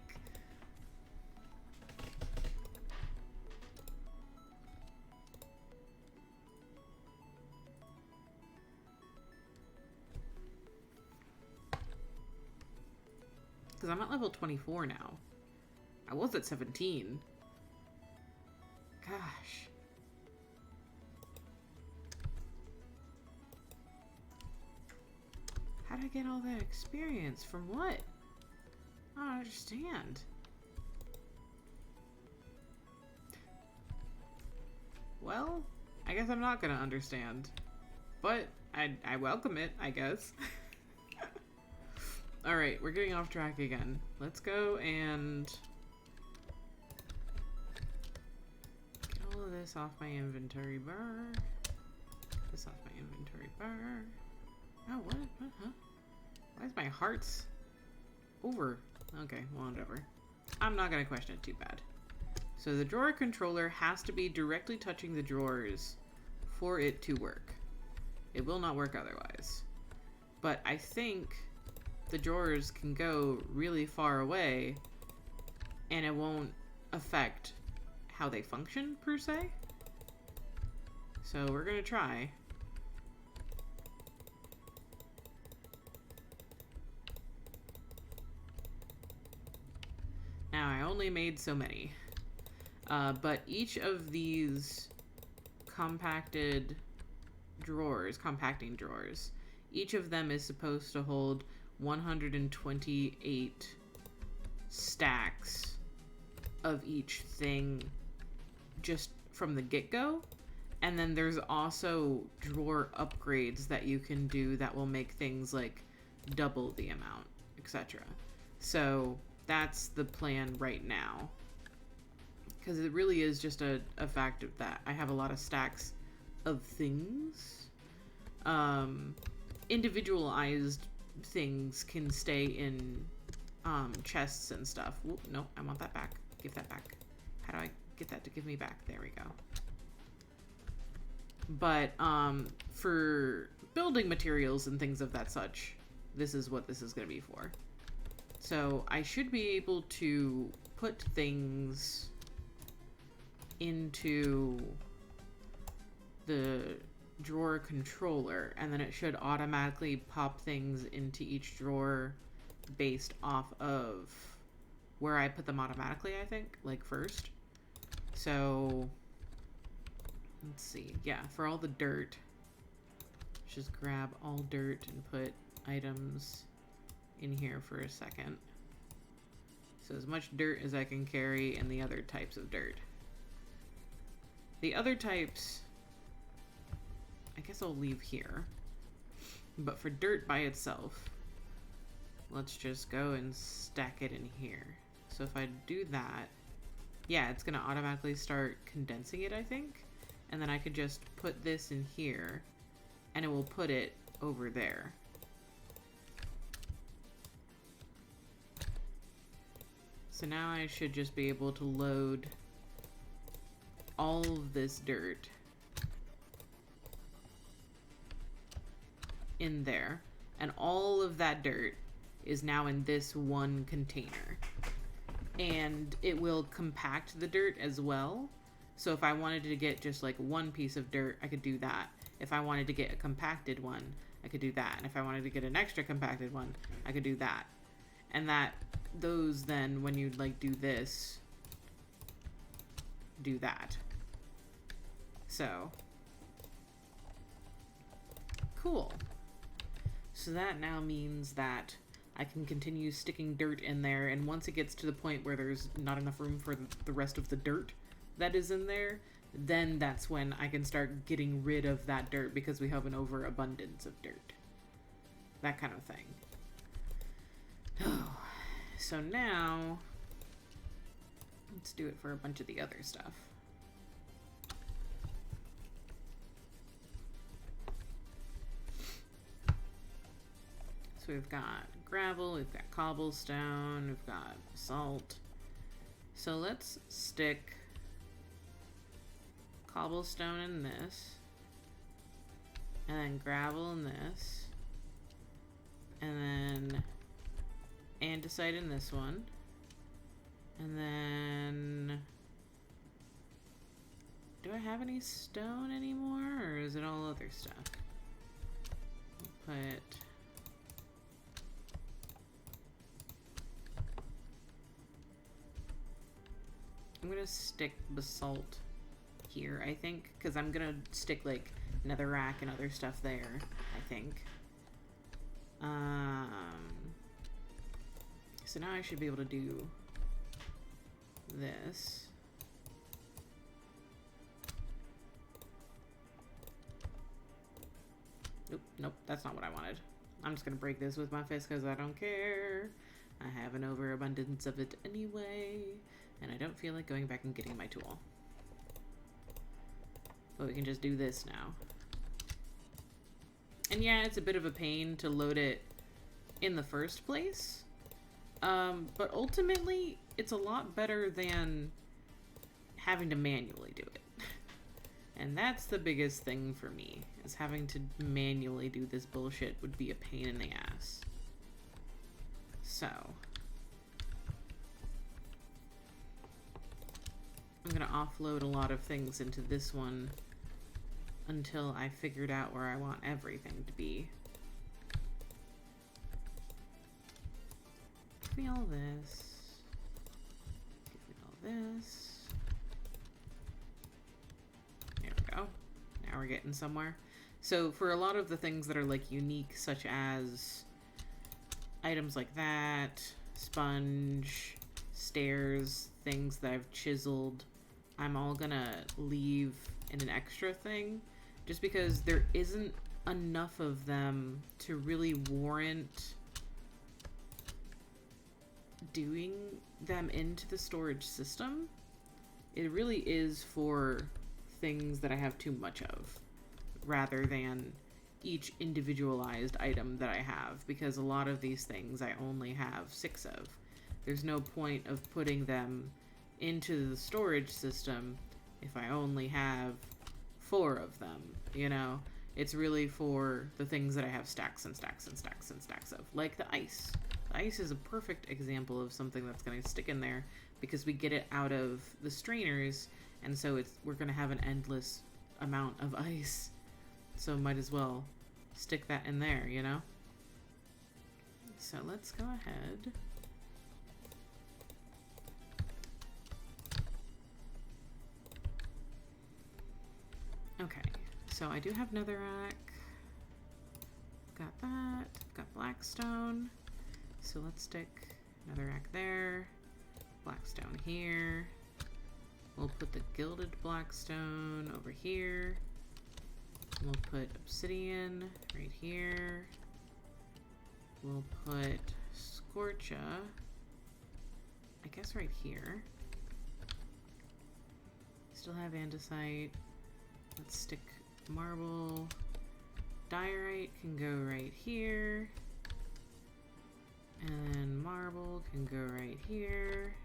A: Because I'm at level 24 now. I was at 17. Gosh. How did I get all that experience? From what? I don't understand. Well, I guess I'm not gonna understand. But I welcome it, I guess. Alright, we're getting off track again. Let's go and get all of this off my inventory bar. This off my inventory bar. Oh, what? Huh? Why is my heart's over? Okay, well, whatever. I'm not gonna question it too bad. So the drawer controller has to be directly touching the drawers for it to work. It will not work otherwise. But I think the drawers can go really far away and it won't affect how they function per se. So we're gonna try. Now I only made so many, but each of these compacting drawers, each of them is supposed to hold 128 stacks of each thing just from the get-go. And then there's also drawer upgrades that you can do that will make things like double the amount, etc. So that's the plan right now. Because it really is just a fact of that. I have a lot of stacks of things. Individualized things can stay in chests and stuff. Whoop, nope, I want that back. Give that back. How do I get that to give me back? There we go. But for building materials and things of that such, this is what this is going to be for. So I should be able to put things into the drawer controller, and then it should automatically pop things into each drawer based off of where I put them automatically, I think, like first. So let's see. Yeah, for all the dirt, just grab all dirt and put items in here for a second. So as much dirt as I can carry and the other types of dirt. The other types, I guess I'll leave here. But for dirt by itself, let's just go and stack it in here. So if I do that, yeah, it's gonna automatically start condensing it, I think. And then I could just put this in here and it will put it over there. So now I should just be able to load all of this dirt in there, and all of that dirt is now in this one container, and it will compact the dirt as well. So if I wanted to get just like one piece of dirt, I could do that. If I wanted to get a compacted one, I could do that. And if I wanted to get an extra compacted one, I could do that. And those then, when you like do this, do that. So cool. So that now means that I can continue sticking dirt in there, and once it gets to the point where there's not enough room for the rest of the dirt that is in there, then that's when I can start getting rid of that dirt because we have an overabundance of dirt. That kind of thing. Oh, So now, let's do it for a bunch of the other stuff. So we've got gravel, we've got cobblestone, we've got salt. So let's stick cobblestone in this, and then gravel in this, and then andesite in this one, and then do I have any stone anymore, or is it all other stuff? We'll put I'm gonna stick basalt here, I think, because I'm gonna stick like netherrack and other stuff there, I think. So now I should be able to do this. Nope, that's not what I wanted. I'm just gonna break this with my fist because I don't care. I have an overabundance of it anyway, and I don't feel like going back and getting my tool. But we can just do this now. And yeah, it's a bit of a pain to load it in the first place. But ultimately, it's a lot better than having to manually do it. And that's the biggest thing for me, is having to manually do this bullshit would be a pain in the ass. So I'm gonna offload a lot of things into this one until I figured out where I want everything to be. Give me all this. Give me all this. There we go. Now we're getting somewhere. So for a lot of the things that are like unique, such as items like that, sponge, stairs, things that I've chiseled, I'm all gonna leave in an extra thing, just because there isn't enough of them to really warrant doing them into the storage system. It really is for things that I have too much of, rather than each individualized item that I have, because a lot of these things I only have 6 of. There's no point of putting them into the storage system if I only have 4 of them, you know? It's really for the things that I have stacks and stacks and stacks and stacks of, like the ice. The ice is a perfect example of something that's going to stick in there because we get it out of the strainers, and so we're going to have an endless amount of ice. So might as well stick that in there, you know? So let's go ahead. Okay, so I do have netherrack. Got that. Got blackstone. So let's stick netherrack there. Blackstone here. We'll put the gilded blackstone over here. We'll put obsidian right here. We'll put scorcha, I guess, right here. Still have andesite. Let's stick marble. Diorite can go right here. And then marble can go right here.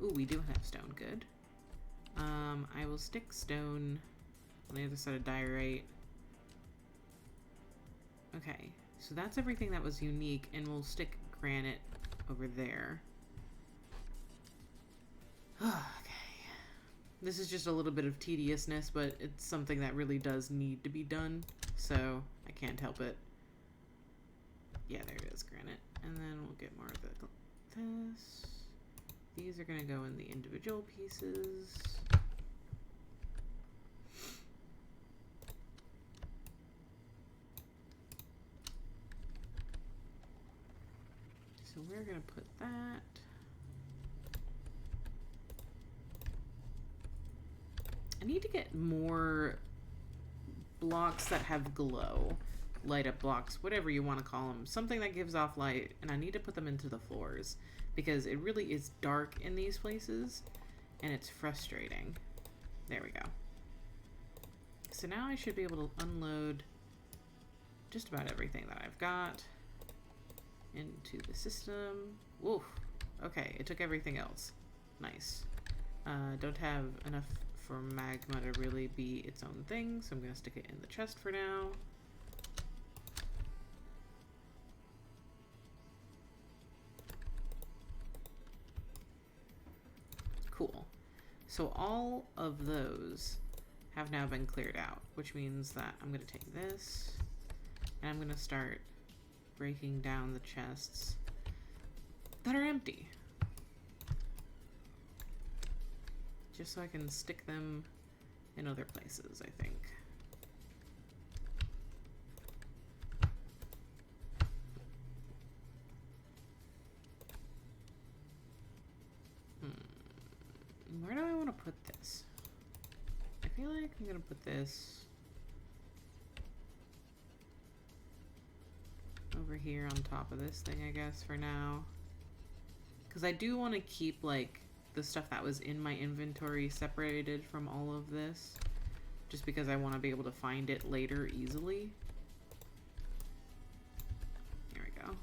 A: Ooh, we do have stone, good. I will stick stone on the other side of diorite. Okay, so that's everything that was unique, and we'll stick granite over there. Okay. This is just a little bit of tediousness, but it's something that really does need to be done, so I can't help it. Yeah, there it is, granite. And then we'll get more of this. These are gonna go in the individual pieces. So we're gonna put that. I need to get more blocks that have glow, light up blocks, whatever you want to call them, something that gives off light, and I need to put them into the floors because it really is dark in these places and it's frustrating. There we go. So now I should be able to unload just about everything that I've got into the system. Woof. Okay, it took everything else. Nice. Don't have enough for magma to really be its own thing, so I'm going to stick it in the chest for now. Cool. So all of those have now been cleared out, which means that I'm going to take this and I'm going to start breaking down the chests that are empty. Just so I can stick them in other places, I think. Where do I want to put this? I feel like I'm gonna put this over here on top of this thing, I guess, for now. Because I do want to keep, like, the stuff that was in my inventory separated from all of this. Just because I want to be able to find it later easily. There we go.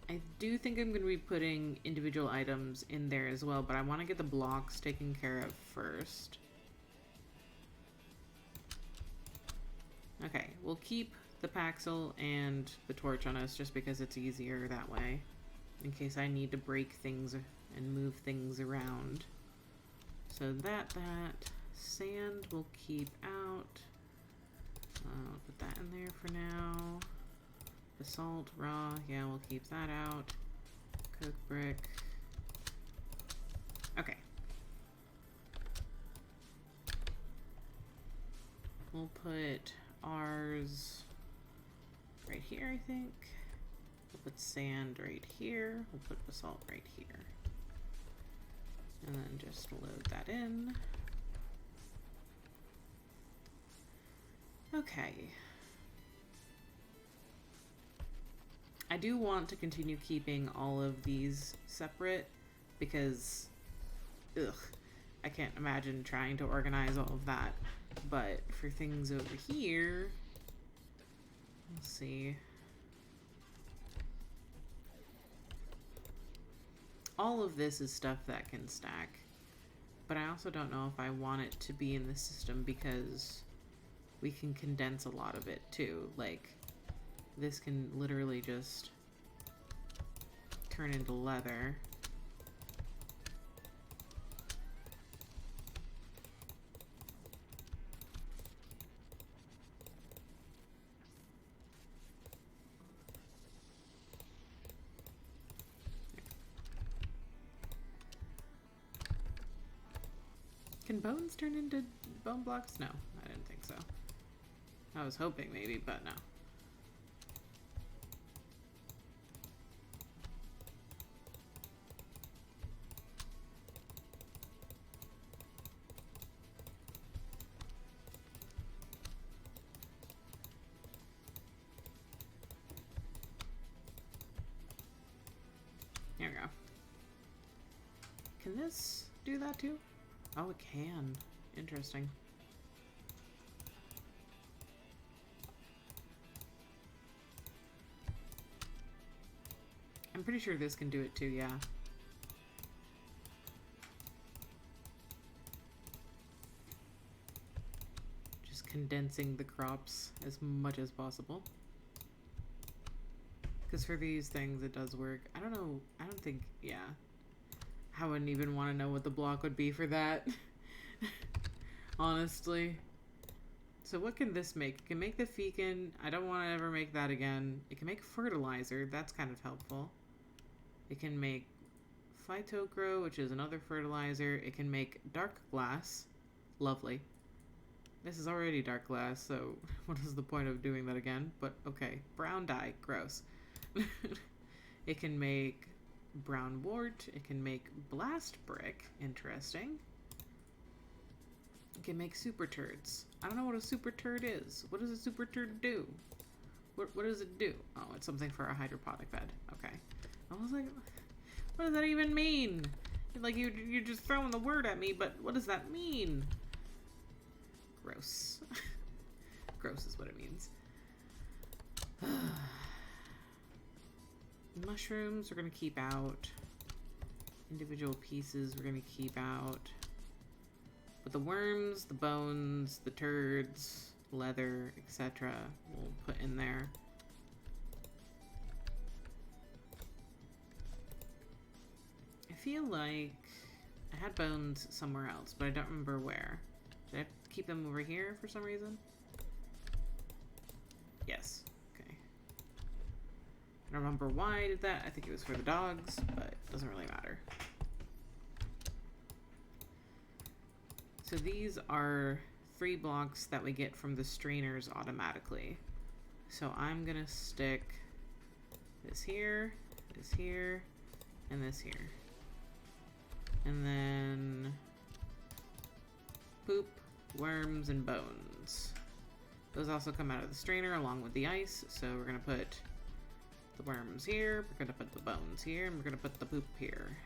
A: I do think I'm going to be putting individual items in there as well, but I want to get the blocks taken care of first. Okay, we'll keep the Paxil and the torch on us just because it's easier that way. In case I need to break things and move things around. So that sand we'll keep out. I'll put that in there for now. Basalt, raw, yeah, we'll keep that out. Coke brick. Okay. We'll put ours right here, I think. We'll put sand right here. We'll put basalt right here. And then just load that in. Okay. I do want to continue keeping all of these separate because, I can't imagine trying to organize all of that. But for things over here, let's see. All of this is stuff that can stack, but I also don't know if I want it to be in the system because we can condense a lot of it too. Like, this can literally just turn into leather. Can bones turn into bone blocks? No, I didn't think so. I was hoping maybe, but no. There we go. Can this do that too? Oh, it can. Interesting. I'm pretty sure this can do it too, yeah. Just condensing the crops as much as possible. Because for these things it does work. I don't know, I don't think, yeah. I wouldn't even want to know what the block would be for that. Honestly. So what can this make? It can make the fecin. I don't want to ever make that again. It can make fertilizer. That's kind of helpful. It can make phytochrome, which is another fertilizer. It can make dark glass. Lovely. This is already dark glass, so what is the point of doing that again? But okay. Brown dye. Gross. It can make brown wart. It can make blast brick. Interesting. You can make super turds. I don't know what a super turd is. What does a super turd do? What does it do? Oh, it's something for a hydroponic bed. Okay. I was like, what does that even mean? Like, you're just throwing the word at me, but what does that mean? Gross. Gross is what it means. Mushrooms we're going to keep out. Individual pieces we're going to keep out. But the worms, the bones, the turds, leather, etc. we'll put in there. I feel like I had bones somewhere else, but I don't remember where. Did I keep them over here for some reason? Yes. Okay. I don't remember why I did that. I think it was for the dogs, but it doesn't really matter. So these are 3 blocks that we get from the strainers automatically. So I'm gonna stick this here, and this here. And then poop, worms, and bones. Those also come out of the strainer along with the ice. So we're gonna put the worms here, we're gonna put the bones here, and we're gonna put the poop here.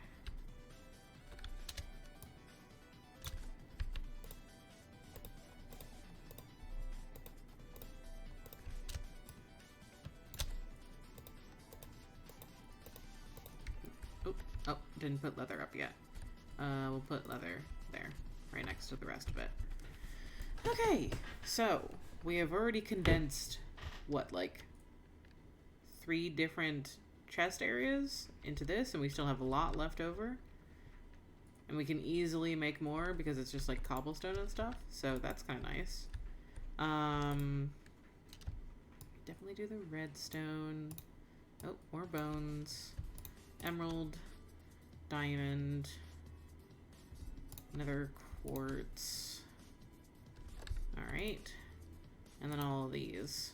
A: Oh, didn't put leather up yet. We'll put leather there, right next to the rest of it. Okay, so we have already condensed, what, like 3 different chest areas into this, and we still have a lot left over. And we can easily make more because it's just like cobblestone and stuff, so that's kind of nice. Definitely do the redstone. Oh, more bones. Emerald. Diamond. Another quartz. Alright. And then all of these.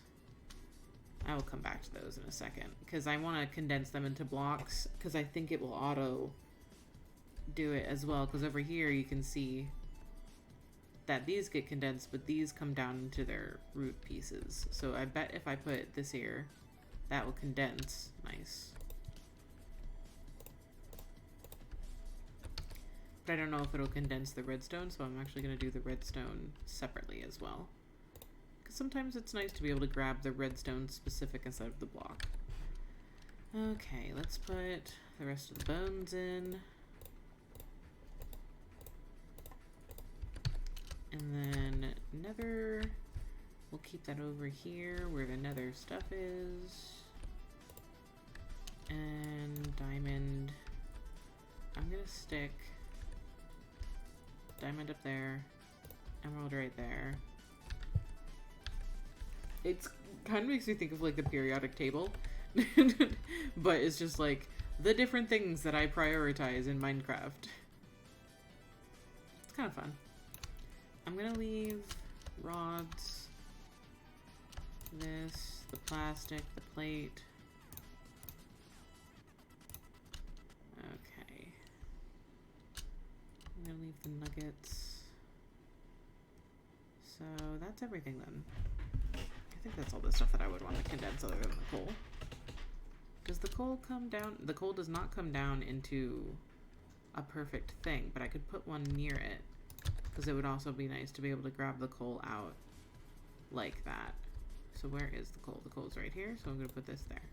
A: I will come back to those in a second, because I want to condense them into blocks, because I think it will auto do it as well, because over here you can see that these get condensed, but these come down into their root pieces. So I bet if I put this here, that will condense. Nice. But I don't know if it'll condense the redstone, so I'm actually going to do the redstone separately as well. Because sometimes it's nice to be able to grab the redstone specific instead of the block. Okay, let's put the rest of the bones in. And then nether, we'll keep that over here where the nether stuff is. And diamond, I'm going to stick diamond up there, emerald right there. It's kind of makes me think of like the periodic table, but it's just like the different things that I prioritize in Minecraft. It's kind of fun. I'm gonna leave rods, this, the plastic, the plate. Okay. I'm gonna leave the nuggets. So that's everything then. I think that's all the stuff that I would want to condense other than the coal. Does the coal come down? The coal does not come down into a perfect thing, but I could put one near it, because it would also be nice to be able to grab the coal out like that. So where is the coal? The coal's right here, so I'm going to put this there.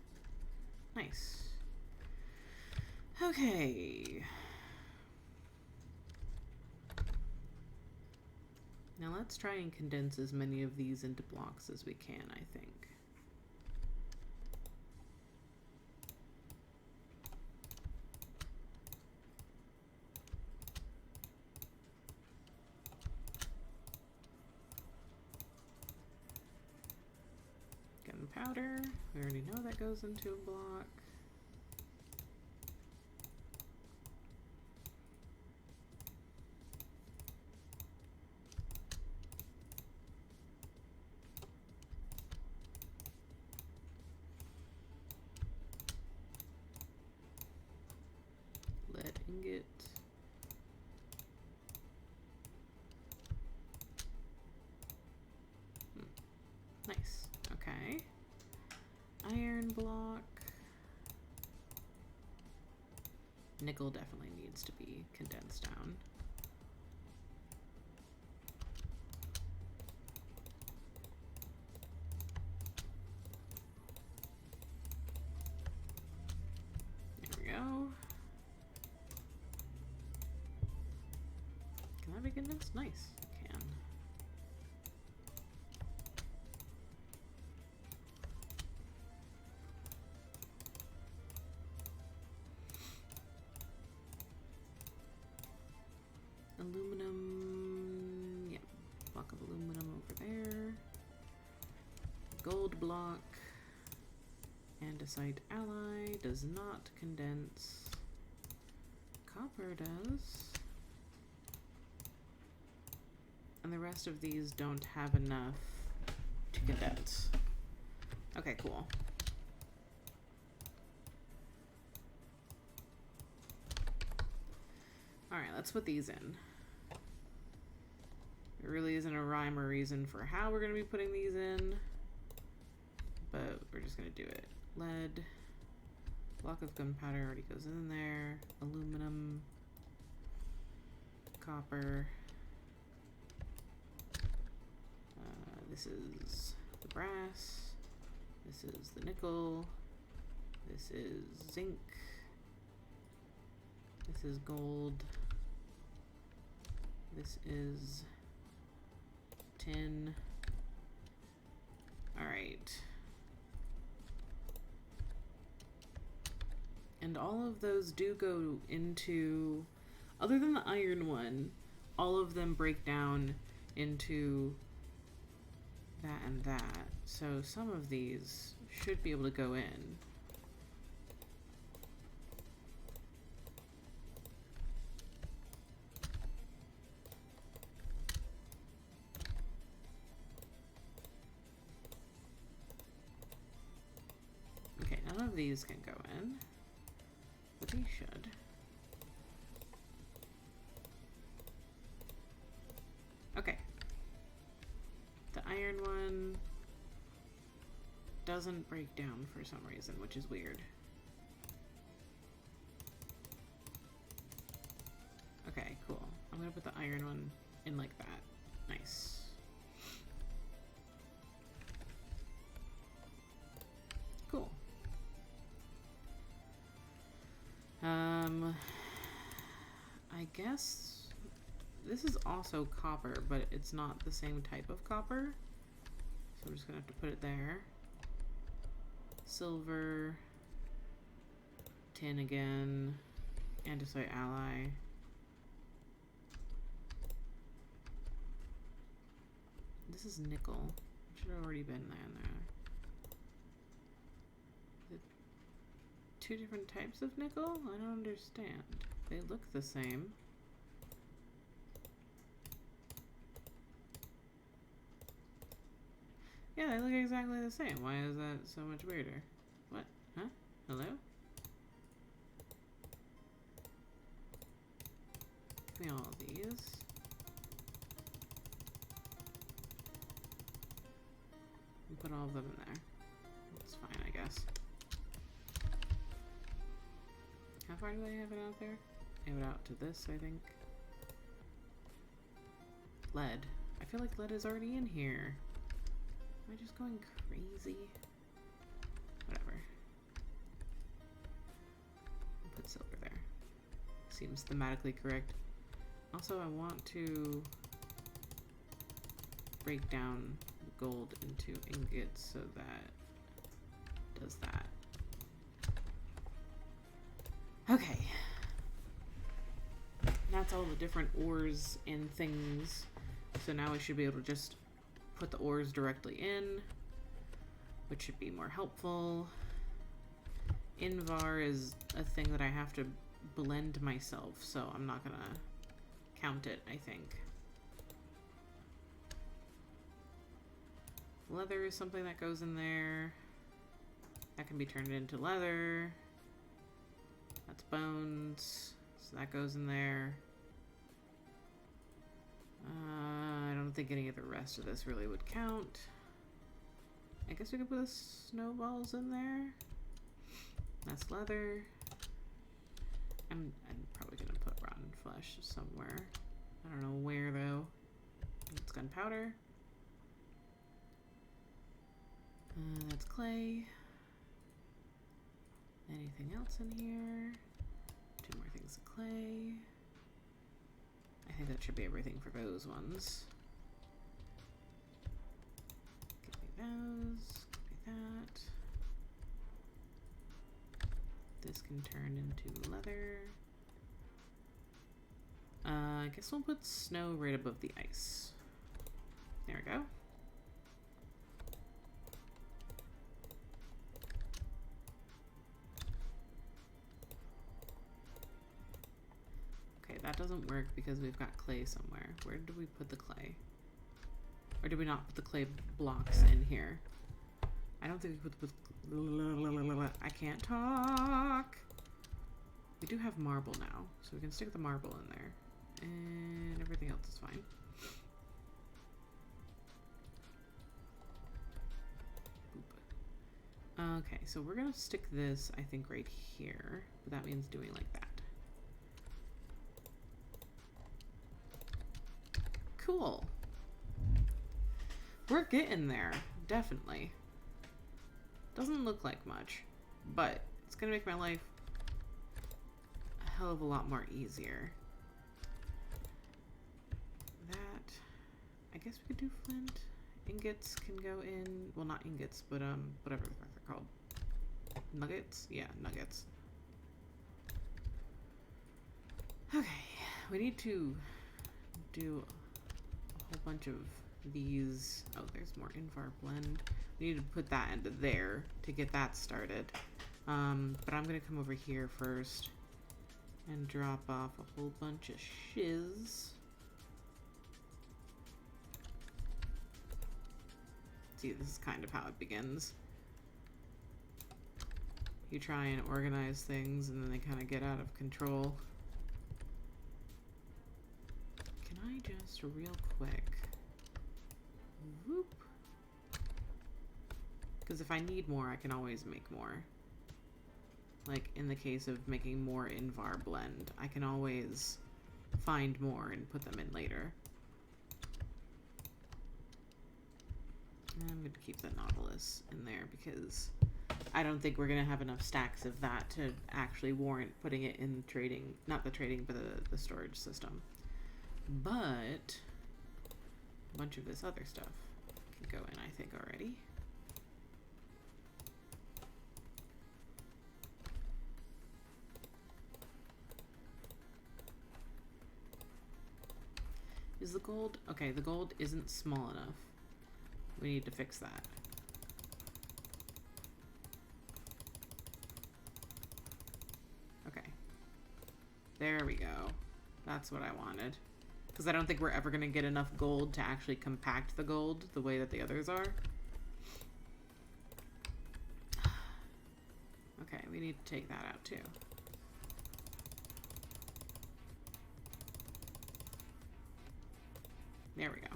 A: Nice. Okay. Now let's try and condense as many of these into blocks as we can, I think. Gunpowder, we already know that goes into a block. Lead ingot. Nice. Okay. Iron block. Nickel definitely needs to be condensed down. There we go. Can that be condensed? Nice. It can. Aluminum, yeah, block of aluminum over there. Gold block. Andesite ally does not condense. Copper does. And the rest of these don't have enough to condense. Okay, cool. Alright, let's put these in. There really isn't a rhyme or reason for how we're going to be putting these in, but we're just going to do it. Lead, block of gunpowder already goes in there, aluminum, copper, this is the brass, this is the nickel, this is zinc, this is gold, this is tin. Alright. And all of those do go into, other than the iron one, all of them break down into that and that. So some of these should be able to go in. Okay, none of these can go in, but these should. Okay. The iron one doesn't break down for some reason, which is weird. Okay, cool. I'm gonna put the iron one in like that. Nice. Cool. I guess this is also copper, but it's not the same type of copper. So we're just gonna have to put it there. Silver, tin again, andesite ally. This is nickel. It should have already been there. Two different types of nickel? I don't understand. They look the same. Yeah, they look exactly the same. Why is that so much weirder? What? Huh? Hello? Give me all of these. And put all of them in there. That's fine, I guess. How far do I have it out there? I have it out to this, I think. Lead. I feel like lead is already in here. Am I just going crazy? Whatever. I'll put silver there. Seems thematically correct. Also, I want to break down gold into ingots so that does that. Okay. That's all the different ores and things. So now I should be able to just put the ores directly in, which should be more helpful. Invar is a thing that I have to blend myself, so I'm not gonna count it, I think. Leather is something that goes in there. That can be turned into leather. That's bones, so that goes in there. I don't think any of the rest of this really would count. I guess we could put the snowballs in there. That's leather. I'm probably gonna put rotten flesh somewhere. I don't know where though. It's gunpowder. That's clay. Anything else in here? 2 more things of clay. I think that should be everything for those ones. Give me those. Give me that. This can turn into leather. I guess we'll put snow right above the ice. There we go. Okay, that doesn't work because we've got clay somewhere. Where did we put the clay? Or did we not put the clay blocks in here? I don't think we put the... I can't talk! We do have marble now, so we can stick the marble in there. And everything else is fine. Boop. Okay, so we're gonna stick this, I think, right here. But that means doing like that. Cool. We're getting there, definitely. Doesn't look like much, but it's gonna make my life a hell of a lot more easier. That, I guess we could do flint. Ingots can go in, well, not ingots, but whatever the fuck they're called. Nuggets? Yeah, nuggets. Okay, we need to do a whole bunch of these. Oh, there's more Invar blend. We need to put that into there to get that started. But I'm gonna come over here first and drop off a whole bunch of shiz. See, this is kind of how it begins. You try and organize things and then they kind of get out of control. Can I just real quick whoop? Because if I need more, I can always make more. Like in the case of making more Invar blend, I can always find more and put them in later. And I'm going to keep the Nautilus in there because I don't think we're going to have enough stacks of that to actually warrant putting it in trading, not the trading, but the storage system. But a bunch of this other stuff can go in, I think, already. Is the gold? Okay, the gold isn't small enough. We need to fix that. Okay. There we go. That's what I wanted. Because I don't think we're ever going to get enough gold to actually compact the gold the way that the others are. Okay, we need to take that out too. There we go.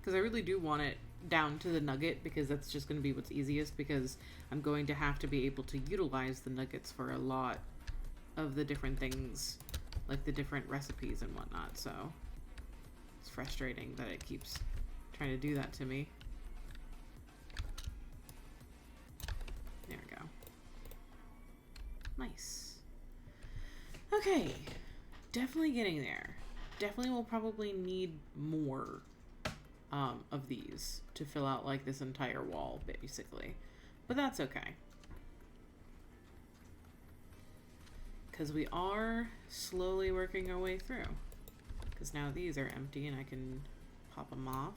A: Because I really do want it down to the nugget because that's just going to be what's easiest because I'm going to have to be able to utilize the nuggets for a lot of the different things, like the different recipes and whatnot, so it's frustrating that it keeps trying to do that to me. There we go. Nice. Okay, definitely getting there. Definitely will probably need more of these to fill out like this entire wall, basically. But that's okay. Because we are slowly working our way through. Because now these are empty and I can pop them off.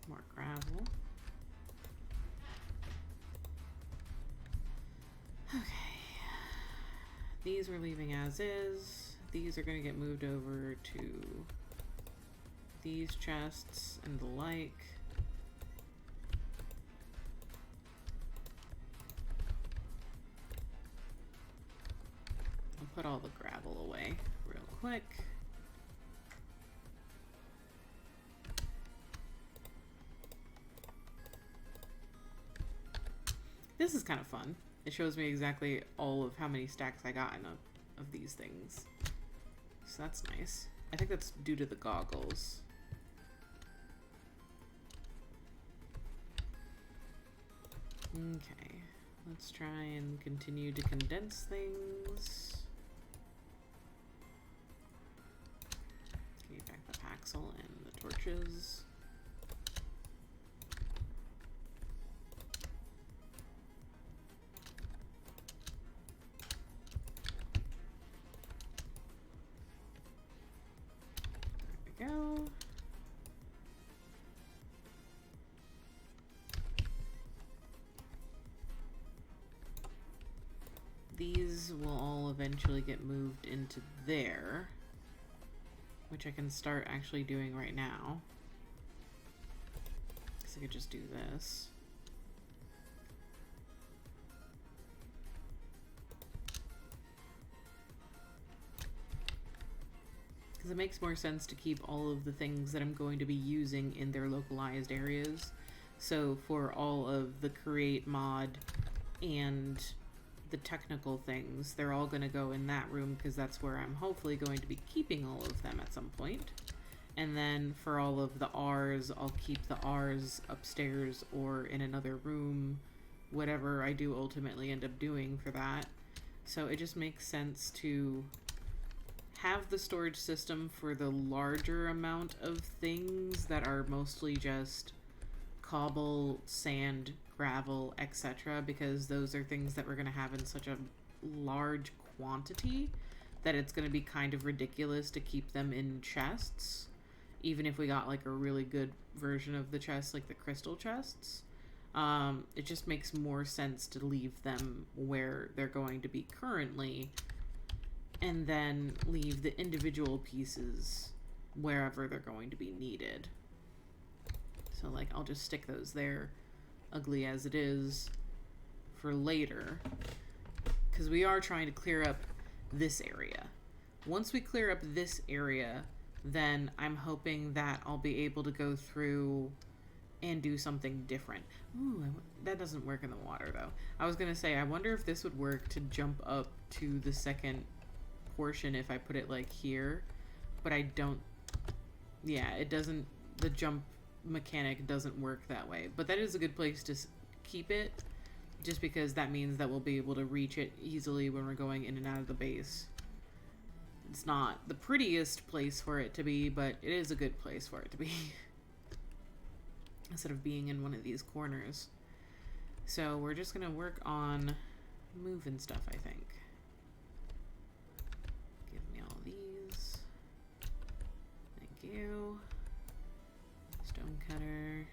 A: More gravel. Okay. These we're leaving as is. These are going to get moved over to these chests and the like. put all the gravel away real quick. This is kind of fun. It shows me exactly all of how many stacks I got in of these things. So that's nice. I think that's due to the goggles. Okay, let's try and continue to condense things. Get back the Paxel and the torches. There we go. These will all eventually get moved into there, which I can start actually doing right now. So I could just do this. Because it makes more sense to keep all of the things that I'm going to be using in their localized areas. So for all of the create mod and the technical things, they're all going to go in that room because that's where I'm hopefully going to be keeping all of them at some point. And then for all of the R's, I'll keep the R's upstairs or in another room, whatever I do ultimately end up doing for that. So it just makes sense to have the storage system for the larger amount of things that are mostly just cobble, sand, gravel, etc., because those are things that we're going to have in such a large quantity that it's going to be kind of ridiculous to keep them in chests, even if we got like a really good version of the chests, like the crystal chests. It just makes more sense to leave them where they're going to be currently, and then leave the individual pieces wherever they're going to be needed. So like I'll just stick those there, ugly as it is, for later, because we are trying to clear up this area. Once we clear up this area, then I'm hoping that I'll be able to go through and do something different. Ooh, that doesn't work in the water though. I was gonna say, I wonder if this would work to jump up to the second portion if I put it like here, but I don't, yeah, it doesn't, the jump mechanic doesn't work that way, but that is a good place to keep it, just because that means that we'll be able to reach it easily when we're going in and out of the base. It's not the prettiest place for it to be, but it is a good place for it to be instead of being in one of these corners. So we're just gonna work on moving stuff, I think. Give me all these. Thank you. Stone cutter.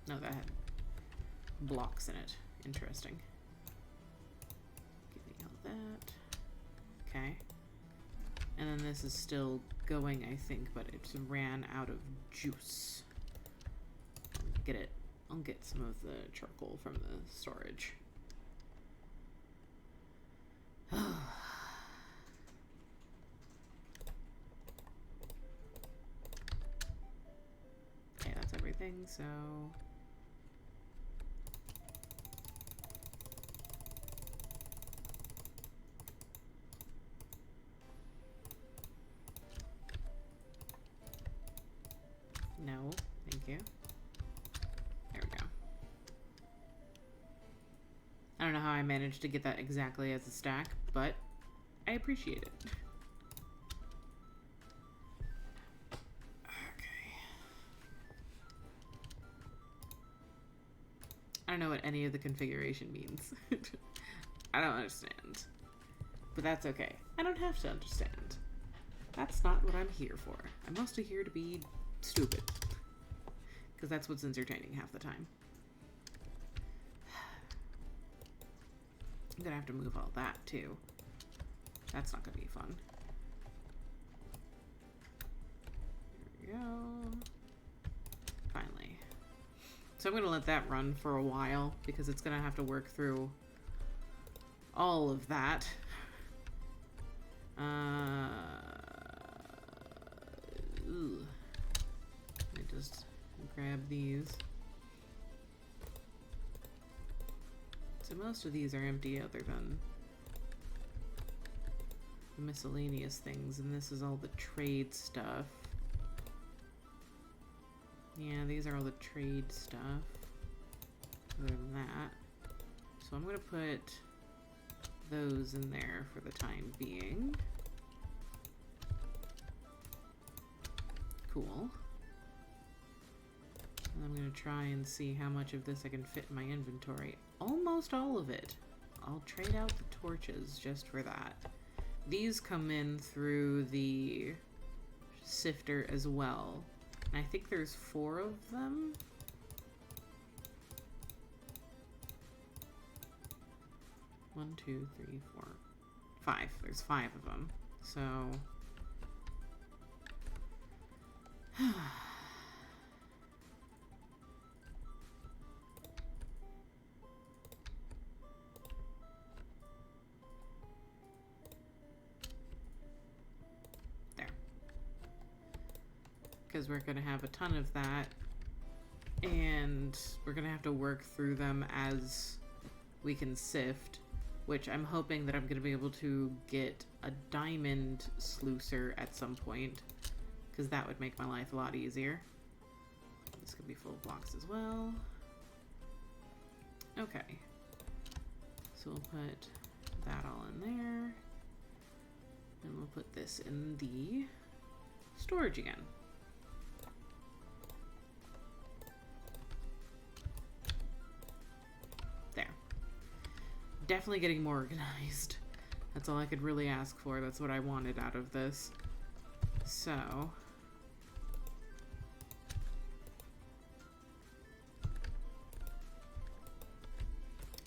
A: No, that had blocks in it. Interesting. Give me all that. Okay. And then this is still going, I think, but it ran out of juice. I'll get it. I'll get some of the charcoal from the storage. Okay, that's everything, so... No, thank you. There we go. I don't know how I managed to get that exactly as a stack, but I appreciate it. Okay. I don't know what any of the configuration means. I don't understand. But that's okay. I don't have to understand. That's not what I'm here for. I'm mostly here to be stupid. Because that's what's entertaining half the time. I'm gonna have to move all that too. That's not gonna be fun. There we go. So I'm going to let that run for a while because it's going to have to work through all of that. Let me just grab these. So most of these are empty other than the miscellaneous things, and this is all the trade stuff. Yeah, these are all the trade stuff. Other than that. So I'm going to put those in there for the time being. Cool. And I'm going to try and see how much of this I can fit in my inventory. Almost all of it. I'll trade out the torches just for that. These come in through the sifter as well. And I think there's 4 of them. One, two, three, 4, 5. There's 5 of them. So there. Because we're going to have a ton of that, and we're going to have to work through them as we can sift, which I'm hoping that I'm going to be able to get a diamond sluicer at some point, because that would make my life a lot easier. This could be full of blocks as well. Okay. So we'll put that all in there. And we'll put this in the storage again. There. Definitely getting more organized. That's all I could really ask for. That's what I wanted out of this. So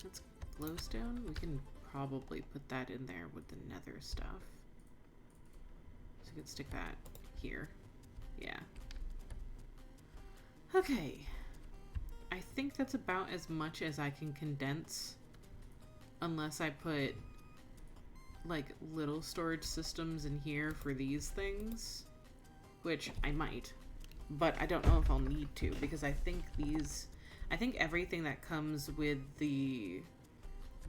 A: that's glowstone. We can probably put that in there with the nether stuff. So we could stick that here. Yeah. Okay. I think that's about as much as I can condense, unless I put like little storage systems in here for these things, which I might, but I don't know if I'll need to, because I think everything that comes with the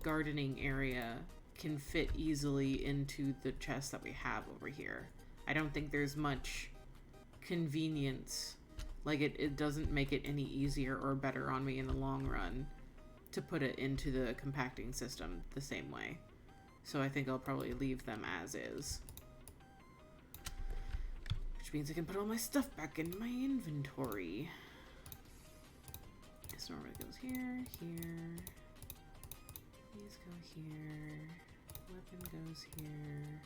A: gardening area can fit easily into the chest that we have over here. I don't think there's much convenience, like it doesn't make it any easier or better on me in the long run to put it into the compacting system the same way. So I think I'll probably leave them as is. Which means I can put all my stuff back in my inventory. This normally goes here, here. These go here. Weapon goes here.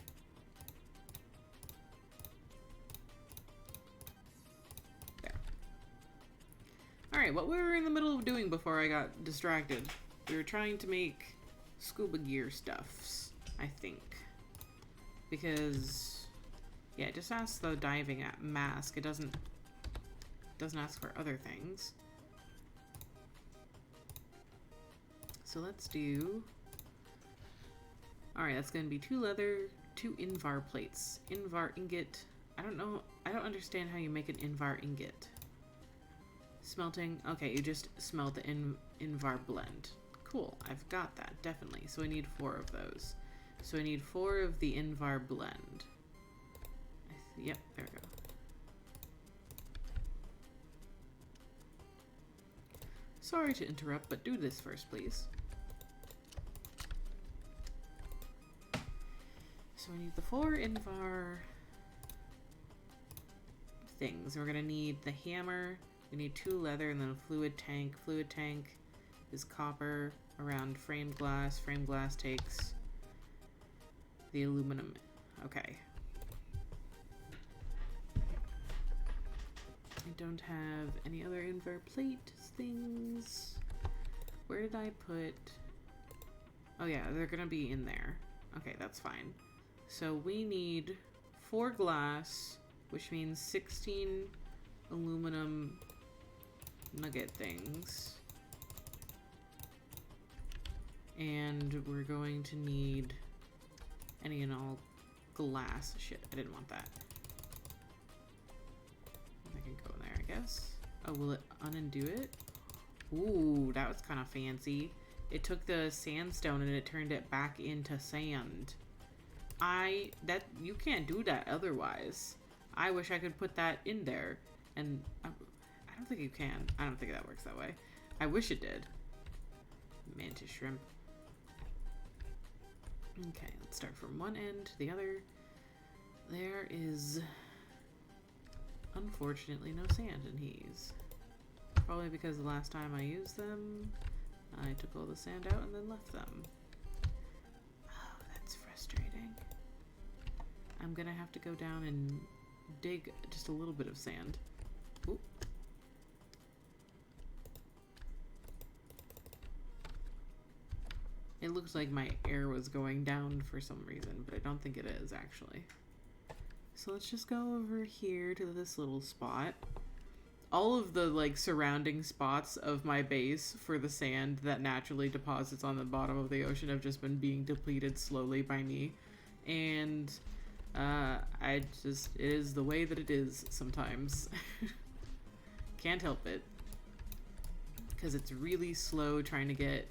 A: There. Alright, what we were in the middle of doing before I got distracted. We were trying to make scuba gear stuffs, I think. Because, yeah, it just asks the diving mask. It doesn't ask for other things. So let's do... Alright, that's going to be 2 leather, 2 invar plates. Invar ingot. I don't understand how you make an invar ingot. Smelting. Okay, you just smelt the invar blend. Cool, I've got that, definitely. So I need 4 of those. So I need 4 of the invar blend. Yep, there we go. Sorry to interrupt, but do this first, please. So we need the 4 invar things. We're gonna need the hammer. We need 2 leather and then a fluid tank. Fluid tank is copper around framed glass. Framed glass takes the aluminum. Okay. I don't have any other invar plate things. Where did I put... Oh yeah, they're gonna be in there. Okay, that's fine. So we need 4 glass, which means 16 aluminum nugget things. And we're going to need any and all glass. Shit, I didn't want that. I can go in there, I guess. Oh, will it undo it? Ooh, that was kind of fancy. It took the sandstone and it turned it back into sand. You can't do that otherwise. I wish I could put that in there. And I don't think you can. I don't think that works that way. I wish it did. Mantis shrimp. Okay, let's start from one end to the other. There is unfortunately no sand in these. Probably because the last time I used them, I took all the sand out and then left them. Oh, that's frustrating. I'm gonna have to go down and dig just a little bit of sand. Ooh. It looks like my air was going down for some reason, but I don't think it is actually. So let's just go over here to this little spot. All of the like surrounding spots of my base for the sand that naturally deposits on the bottom of the ocean have just been being depleted slowly by me. And it is the way that it is sometimes. Can't help it. Because it's really slow trying to get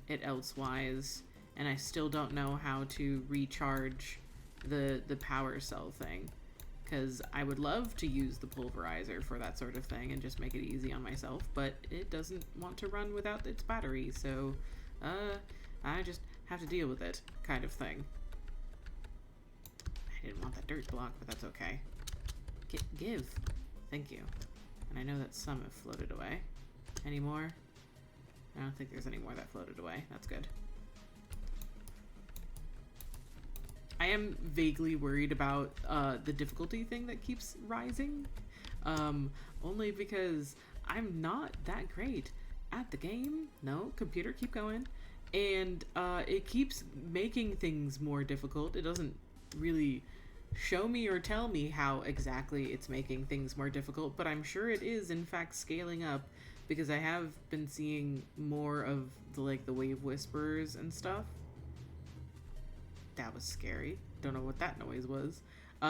A: it elsewise, and I still don't know how to recharge the power cell thing. Because I would love to use the pulverizer for that sort of thing and just make it easy on myself, but it doesn't want to run without its battery, so I just have to deal with it, kind of thing. I didn't want that dirt block, but that's okay. Give. Thank you. And I know that some have floated away. Any more? I don't think there's any more that floated away. That's good. I am vaguely worried about the difficulty thing that keeps rising. Only because I'm not that great at the game. No, computer, keep going. And it keeps making things more difficult. It doesn't really show me or tell me how exactly it's making things more difficult, but I'm sure it is in fact scaling up, because I have been seeing more of the wave whisperers and stuff. That was scary. Don't know what that noise was. So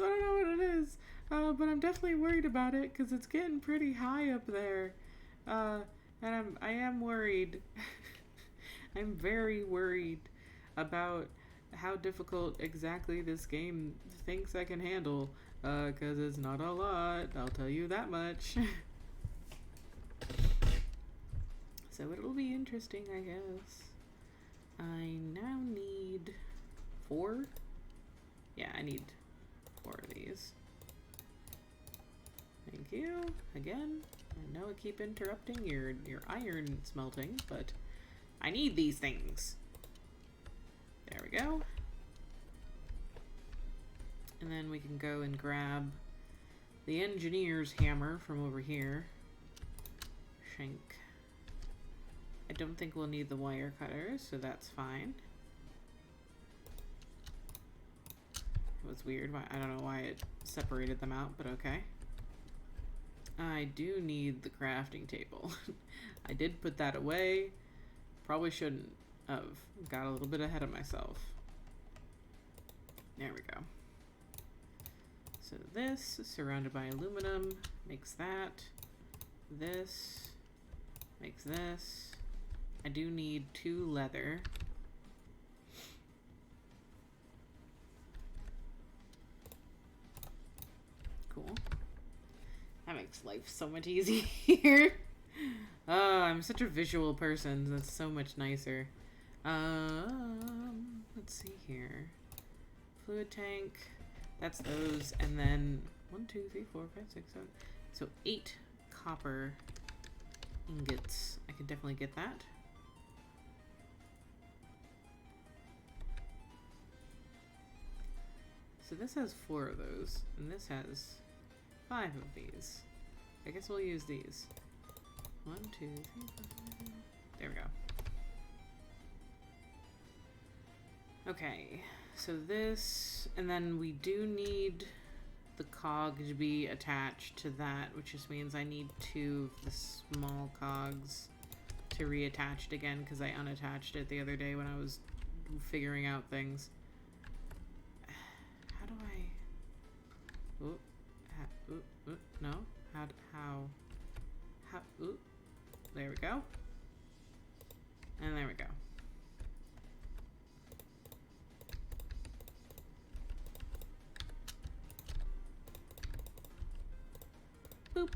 A: I don't know what it is, but I'm definitely worried about it because it's getting pretty high up there, and I am worried. I'm very worried about how difficult exactly this game thinks I can handle, because it's not a lot, I'll tell you that much. So it'll be interesting, I guess. I now need 4? Yeah, I need 4 of these. Thank you. Again, I know I keep interrupting your iron smelting, but I need these things. There we go. And then we can go and grab the engineer's hammer from over here. Shank. I don't think we'll need the wire cutters, so that's fine. It was weird. I don't know why it separated them out, but okay. I do need the crafting table. I did put that away. Probably shouldn't have. Got a little bit ahead of myself. There we go. So this, surrounded by aluminum, makes that. This makes this. I do need 2 leather. Cool. That makes life so much easier. Oh, I'm such a visual person. That's so much nicer. Let's see here. Fluid tank. That's those. And then 1, 2, 3, 4, 5, 6, 7. So 8 copper ingots. I can definitely get that. So this has 4 of those, and this has 5 of these. I guess we'll use these. 1, 2, 3, 4, 5. There we go. Okay, so this, and then we do need the cog to be attached to that, which just means I need 2 of the small cogs to reattach it again because I unattached it the other day when I was figuring out things. How do I... Ooh, no. How, ooh. There we go. And there we go. Boop.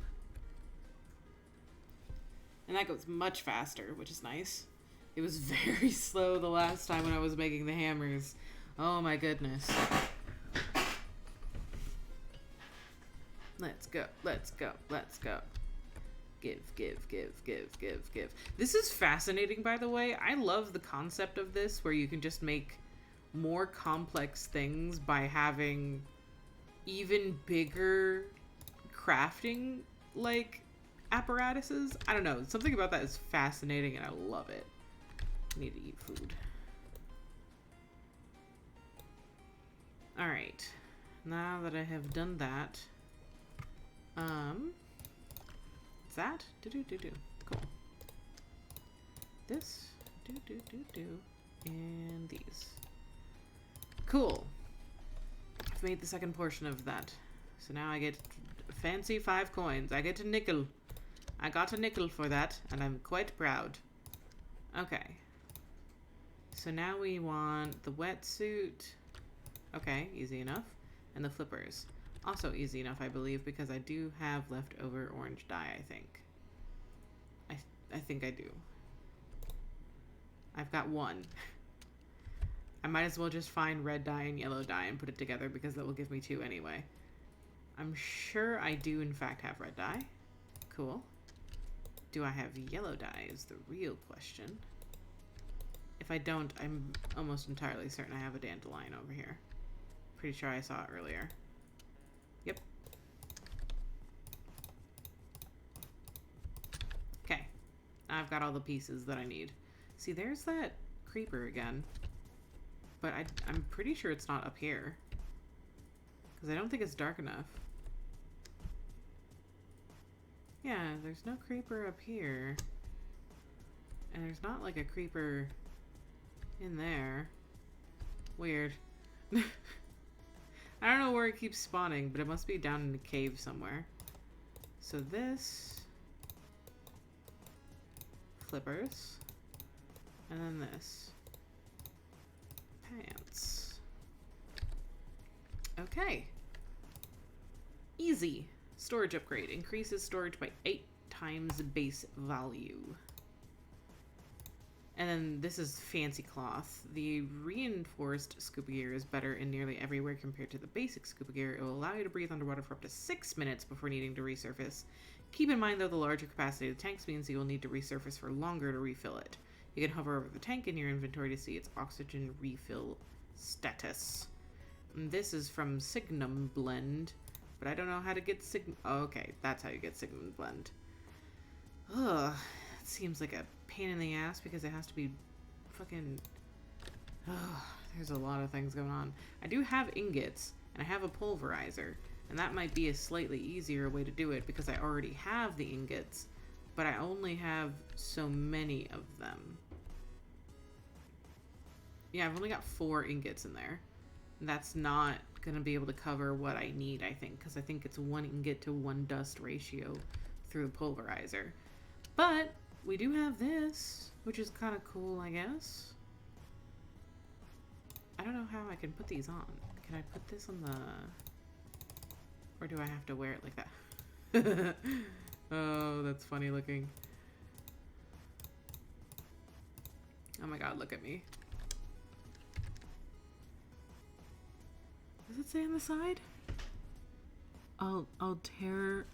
A: And that goes much faster, which is nice. It was very slow the last time when I was making the hammers. Oh my goodness. Let's go, let's go, let's go. Give. This is fascinating, by the way. I love the concept of this, where you can just make more complex things by having even bigger crafting, like, apparatuses. I don't know. Something about that is fascinating, and I love it. I need to eat food. Alright. Now that I have done that, is that? Cool. This, and these. Cool. I've made the second portion of that. So now I get fancy 5 coins. I get a nickel. I got a nickel for that, and I'm quite proud. Okay. So now we want the wetsuit. Okay, easy enough. And the flippers. Also easy enough, I believe, because I do have leftover orange dye, I think. I think I do. I've got 1. I might as well just find red dye and yellow dye and put it together because that will give me 2 anyway. I'm sure I do in fact have red dye. Cool. Do I have yellow dye is the real question. If I don't, I'm almost entirely certain I have a dandelion over here. Pretty sure I saw it earlier. Yep. Okay. I've got all the pieces that I need. See, there's that creeper again. But I'm pretty sure it's not up here. Because I don't think it's dark enough. Yeah, there's no creeper up here. And there's not like a creeper in there. Weird. I don't know where it keeps spawning, but it must be down in a cave somewhere. So this. Flippers. And then this. Pants. Okay. Easy. Storage upgrade. Increases storage by 8 times base value. And then this is fancy cloth. The reinforced scuba gear is better in nearly everywhere compared to the basic scuba gear. It will allow you to breathe underwater for up to 6 minutes before needing to resurface. Keep in mind, though, the larger capacity of the tanks means you will need to resurface for longer to refill it. You can hover over the tank in your inventory to see its oxygen refill status. And this is from Signum Blend, but I don't know how to get oh, okay, that's how you get Signum Blend. Ugh, it seems like a pain in the ass because it has to be fucking... Ugh, there's a lot of things going on. I do have ingots, and I have a pulverizer, and that might be a slightly easier way to do it because I already have the ingots, but I only have so many of them. Yeah, I've only got 4 ingots in there. And that's not going to be able to cover what I need, I think, because I think it's 1 ingot to 1 dust ratio through the pulverizer. But we do have this, which is kind of cool, I guess. I don't know how I can put these on. Can I put this on the... Or do I have to wear it like that? Oh, that's funny looking. Oh my god, look at me. Does it say on the side? Alteria?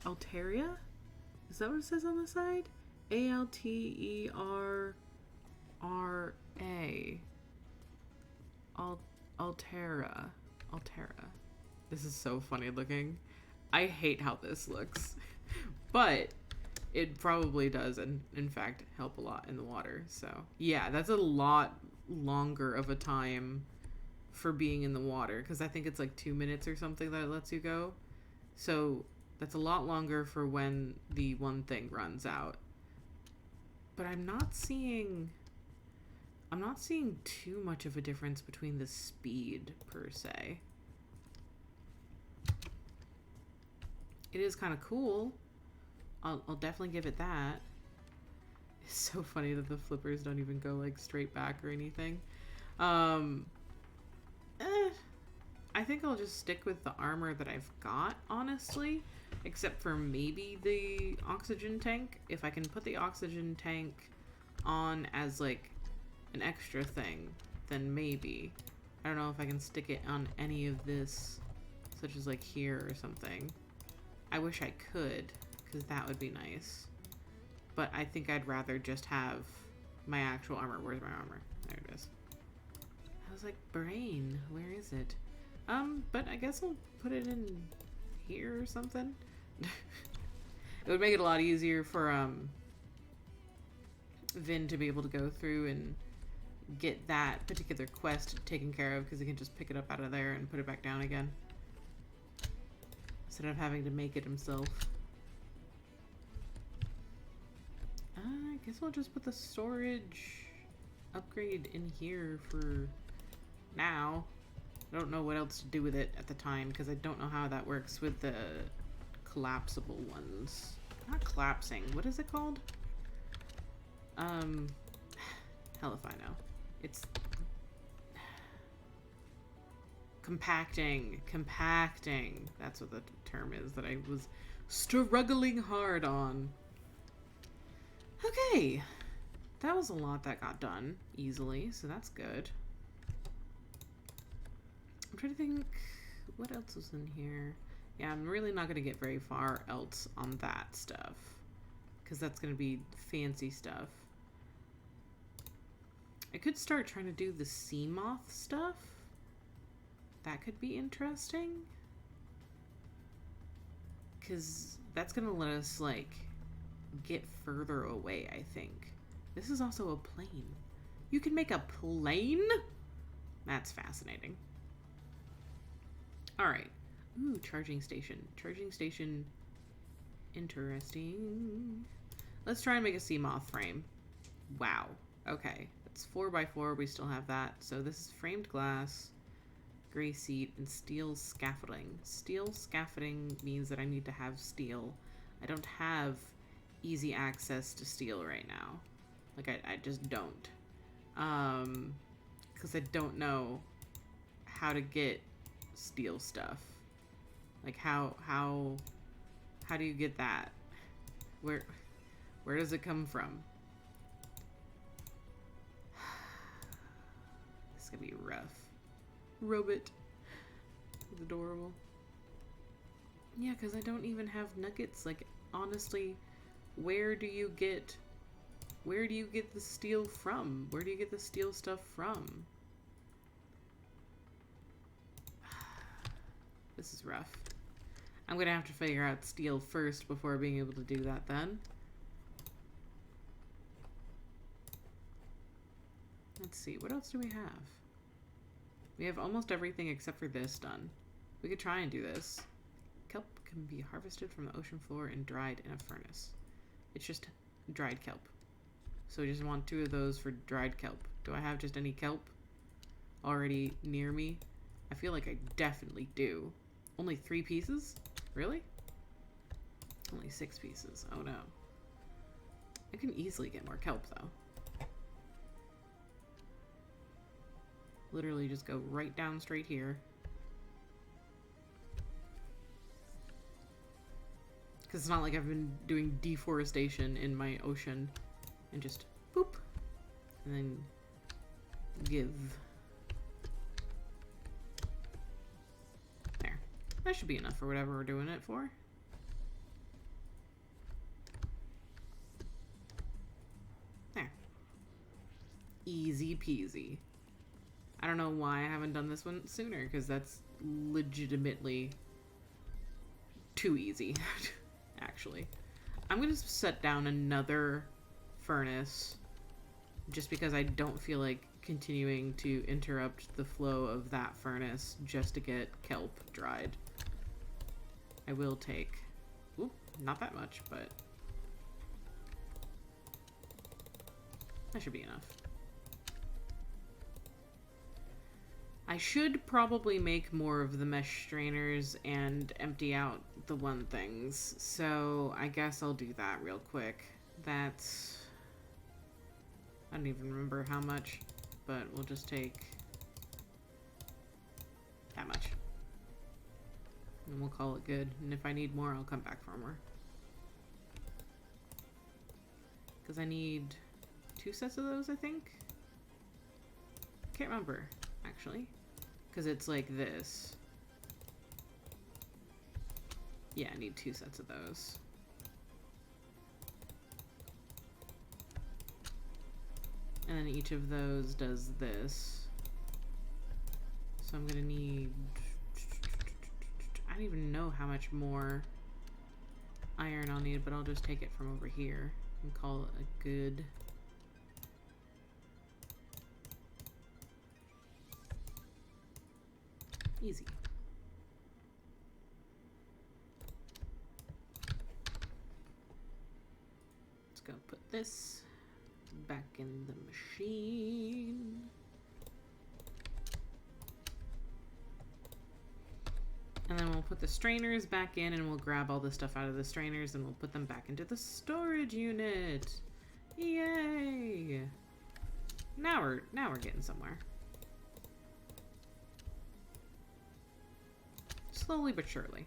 A: Is that what it says on the side? A-L-T-E-R-R-A. Altera. This is so funny looking. I hate how this looks. But it probably does, and in fact, help a lot in the water. So, yeah, that's a lot longer of a time for being in the water, because I think it's like 2 minutes or something that it lets you go. So that's a lot longer for when the one thing runs out. But I'm not seeing too much of a difference between the speed per se. It is kind of cool. I'll definitely give it that. It's so funny that the flippers don't even go like straight back or anything. I think I'll just stick with the armor that I've got, honestly. Except for maybe the oxygen tank. If I can put the oxygen tank on as like an extra thing, then maybe. I don't know if I can stick it on any of this, such as like here or something. I wish I could, because that would be nice. But I think I'd rather just have my actual armor. Where's my armor? There it is. I was like, brain, where is it? But I guess I'll put it in here or something. It would make it a lot easier for, Vin to be able to go through and get that particular quest taken care of, because he can just pick it up out of there and put it back down again. Instead of having to make it himself. I guess I'll just put the storage upgrade in here for now. I don't know what else to do with it at the time, because I don't know how that works with the collapsible ones. Not collapsing. What is it called? Hell if I know. It's compacting. Compacting. That's what the term is that I was struggling hard on. Okay. That was a lot that got done easily, so that's good. I'm trying to think what else was in here. Yeah, I'm really not going to get very far else on that stuff, because that's going to be fancy stuff. I could start trying to do the sea moth stuff. That could be interesting, because that's going to let us, like, get further away, I think. This is also a plane. You can make a plane? That's fascinating. Alright. Ooh, charging station. Charging station. Interesting. Let's try and make a sea moth frame. Wow. Okay. It's 4x4. We still have that. So this is framed glass, gray seat, and steel scaffolding. Steel scaffolding means that I need to have steel. I don't have easy access to steel right now. Like, I just don't. Because I don't know how to get steel stuff. Like, how do you get that? Where does it come from? This is gonna be rough. Robot. It's adorable. Yeah, because I don't even have nuggets. Like, honestly, where do you get the steel from? Where do you get the steel stuff from? This is rough. I'm gonna have to figure out steel first before being able to do that then. Let's see, what else do we have? We have almost everything except for this done. We could try and do this. Kelp can be harvested from the ocean floor and dried in a furnace. It's just dried kelp. So we just want 2 of those for dried kelp. Do I have just any kelp already near me? I feel like I definitely do. Only 3 pieces? Really? Only 6 pieces. Oh no. I can easily get more kelp though. Literally just go right down straight here. Because it's not like I've been doing deforestation in my ocean. And just boop. And then give. There. That should be enough for whatever we're doing it for. There. Easy peasy. I don't know why I haven't done this one sooner, because that's legitimately too easy, actually. I'm going to set down another furnace, just because I don't feel like continuing to interrupt the flow of that furnace just to get kelp dried. I will take... Oop, not that much, but... that should be enough. I should probably make more of the mesh strainers and empty out the one things. So I guess I'll do that real quick. That's... I don't even remember how much, but we'll just take that much. And we'll call it good. And if I need more, I'll come back for more. Because I need 2 sets of those, I think? Can't remember, actually. Because it's like this. Yeah, I need 2 sets of those. And then each of those does this. So I'm gonna need... I don't even know how much more iron I'll need, but I'll just take it from over here and call it a good... easy. Let's go put this back in the machine. And then we'll put the strainers back in and we'll grab all the stuff out of the strainers and we'll put them back into the storage unit. Yay! Now we're getting somewhere. Slowly but surely.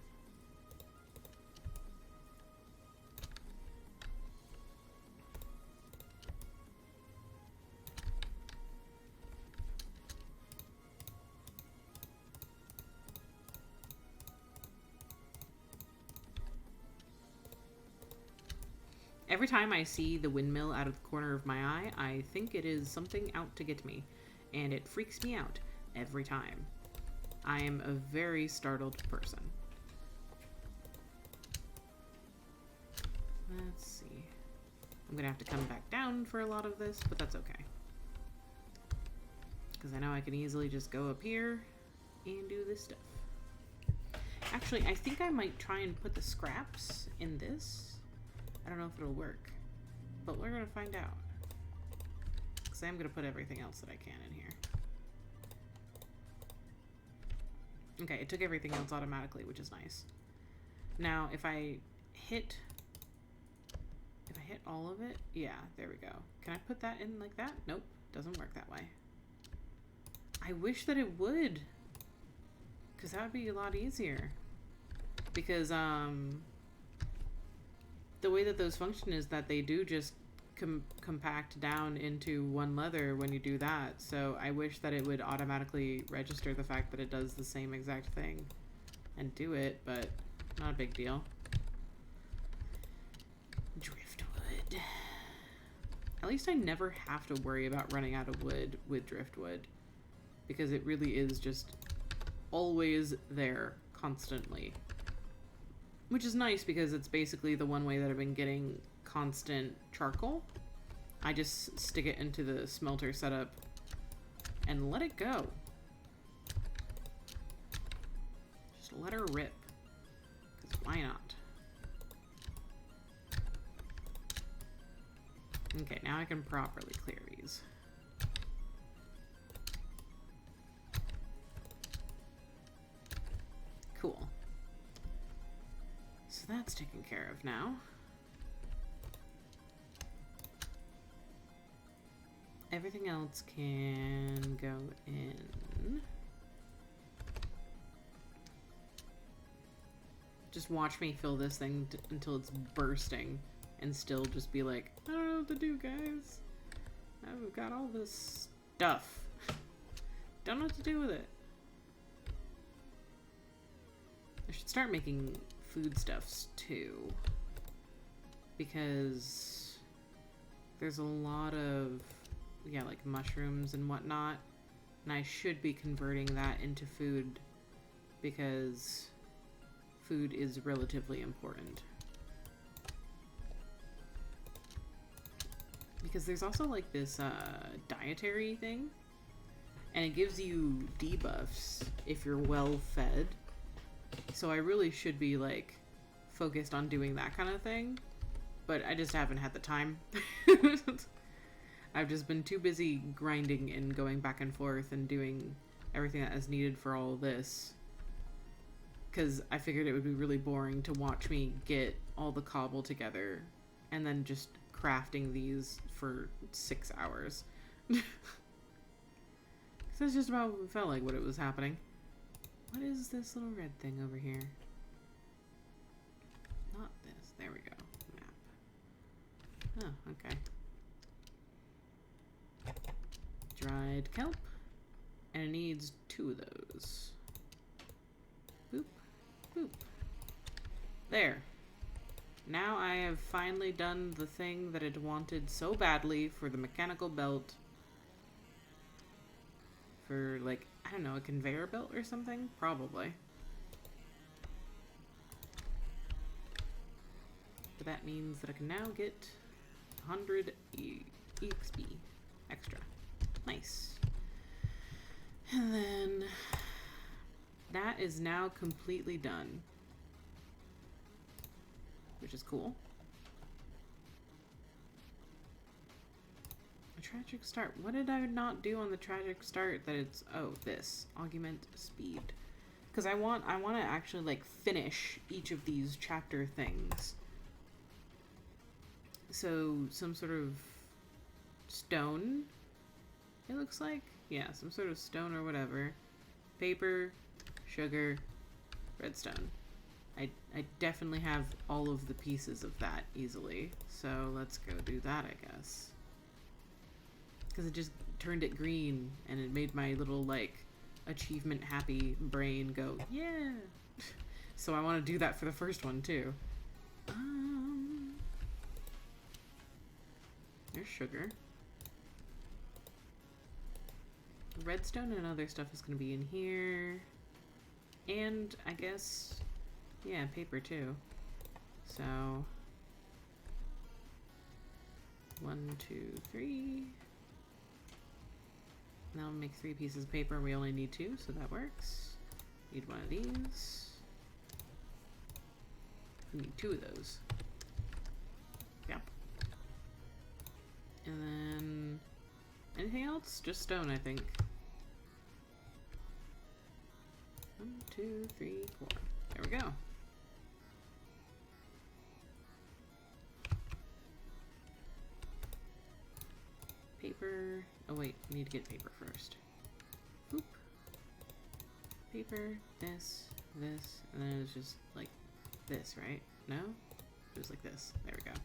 A: Every time I see the windmill out of the corner of my eye, I think it is something out to get me, and it freaks me out every time. I am a very startled person. Let's see. I'm gonna have to come back down for a lot of this, but that's okay. Because I know I can easily just go up here and do this stuff. Actually, I think I might try and put the scraps in this. I don't know if it'll work, but we're gonna find out. Because I'm gonna put everything else that I can in here. Okay, it took everything else automatically, which is nice. Now, if I hit all of it, yeah, there we go. Can I put that in like that? Nope, doesn't work that way. I wish that it would, because that would be a lot easier. Because, the way that those function is that they do just compact down into one leather when you do that. So I wish that it would automatically register the fact that it does the same exact thing and do it, but not a big deal. Driftwood. At least I never have to worry about running out of wood with driftwood, because it really is just always there constantly. Which is nice because it's basically the one way that I've been getting constant charcoal. I just stick it into the smelter setup and let it go. Just let her rip. Because why not? Okay, now I can properly clear these. Cool. So that's taken care of now. Everything else can go in. Just watch me fill this thing until it's bursting and still just be like, I don't know what to do, guys. I've got all this stuff. Don't know what to do with it. I should start making foodstuffs too, because there's a lot of, yeah, like mushrooms and whatnot, and I should be converting that into food because food is relatively important. Because there's also like this dietary thing, and it gives you debuffs if you're well fed. So I really should be, like, focused on doing that kind of thing. But I just haven't had the time. I've just been too busy grinding and going back and forth and doing everything that is needed for all of this. Because I figured it would be really boring to watch me get all the cobble together and then just crafting these for 6 hours. Because that's just about what felt like what it was happening. What is this little red thing over here? Not this. There we go. Map. Oh, okay. Dried kelp. And it needs 2 of those. Boop. Boop. There. Now I have finally done the thing that it wanted so badly for the mechanical belt. For, like, I don't know, a conveyor belt or something? Probably. But that means that I can now get 100 EXP extra. Nice. And then that is now completely done. Which is cool. A tragic start. What did I not do on the tragic start that it's... Oh, this. Augment speed. Because I want to actually, like, finish each of these chapter things. So, some sort of stone, it looks like. Yeah, some sort of stone or whatever. Paper, sugar, redstone. I definitely have all of the pieces of that easily. So let's go do that, I guess. Because it just turned it green and it made my little, like, achievement happy brain go, yeah! So I want to do that for the first one, too. There's sugar. Redstone and other stuff is going to be in here. And, I guess... yeah, paper too. So 1, 2, 3. Now I'll make 3 pieces of paper. We only need 2, so that works. Need 1 of these. We need 2 of those. Yep. And then anything else? Just stone, I think. 1, 2, 3, 4. There we go. Paper. Oh wait, we need to get paper first. Boop. Paper, this, and then it's just like this, right? No? It was like this. There we go.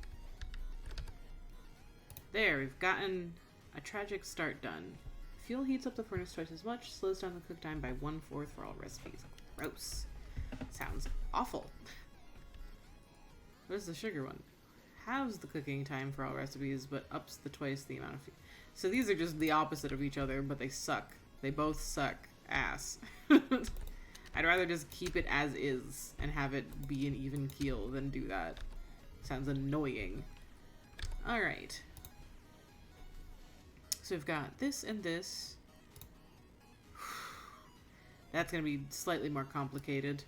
A: There, we've gotten a tragic start done. Fuel heats up the furnace twice as much, slows down the cook time by 1/4 for all recipes. Gross. Sounds awful. What is the sugar one? Halves the cooking time for all recipes, but ups the twice the amount of food. So these are just the opposite of each other, but they suck. They both suck ass. I'd rather just keep it as is and have it be an even keel than do that. Sounds annoying. Alright. So we've got this and this. That's going to be slightly more complicated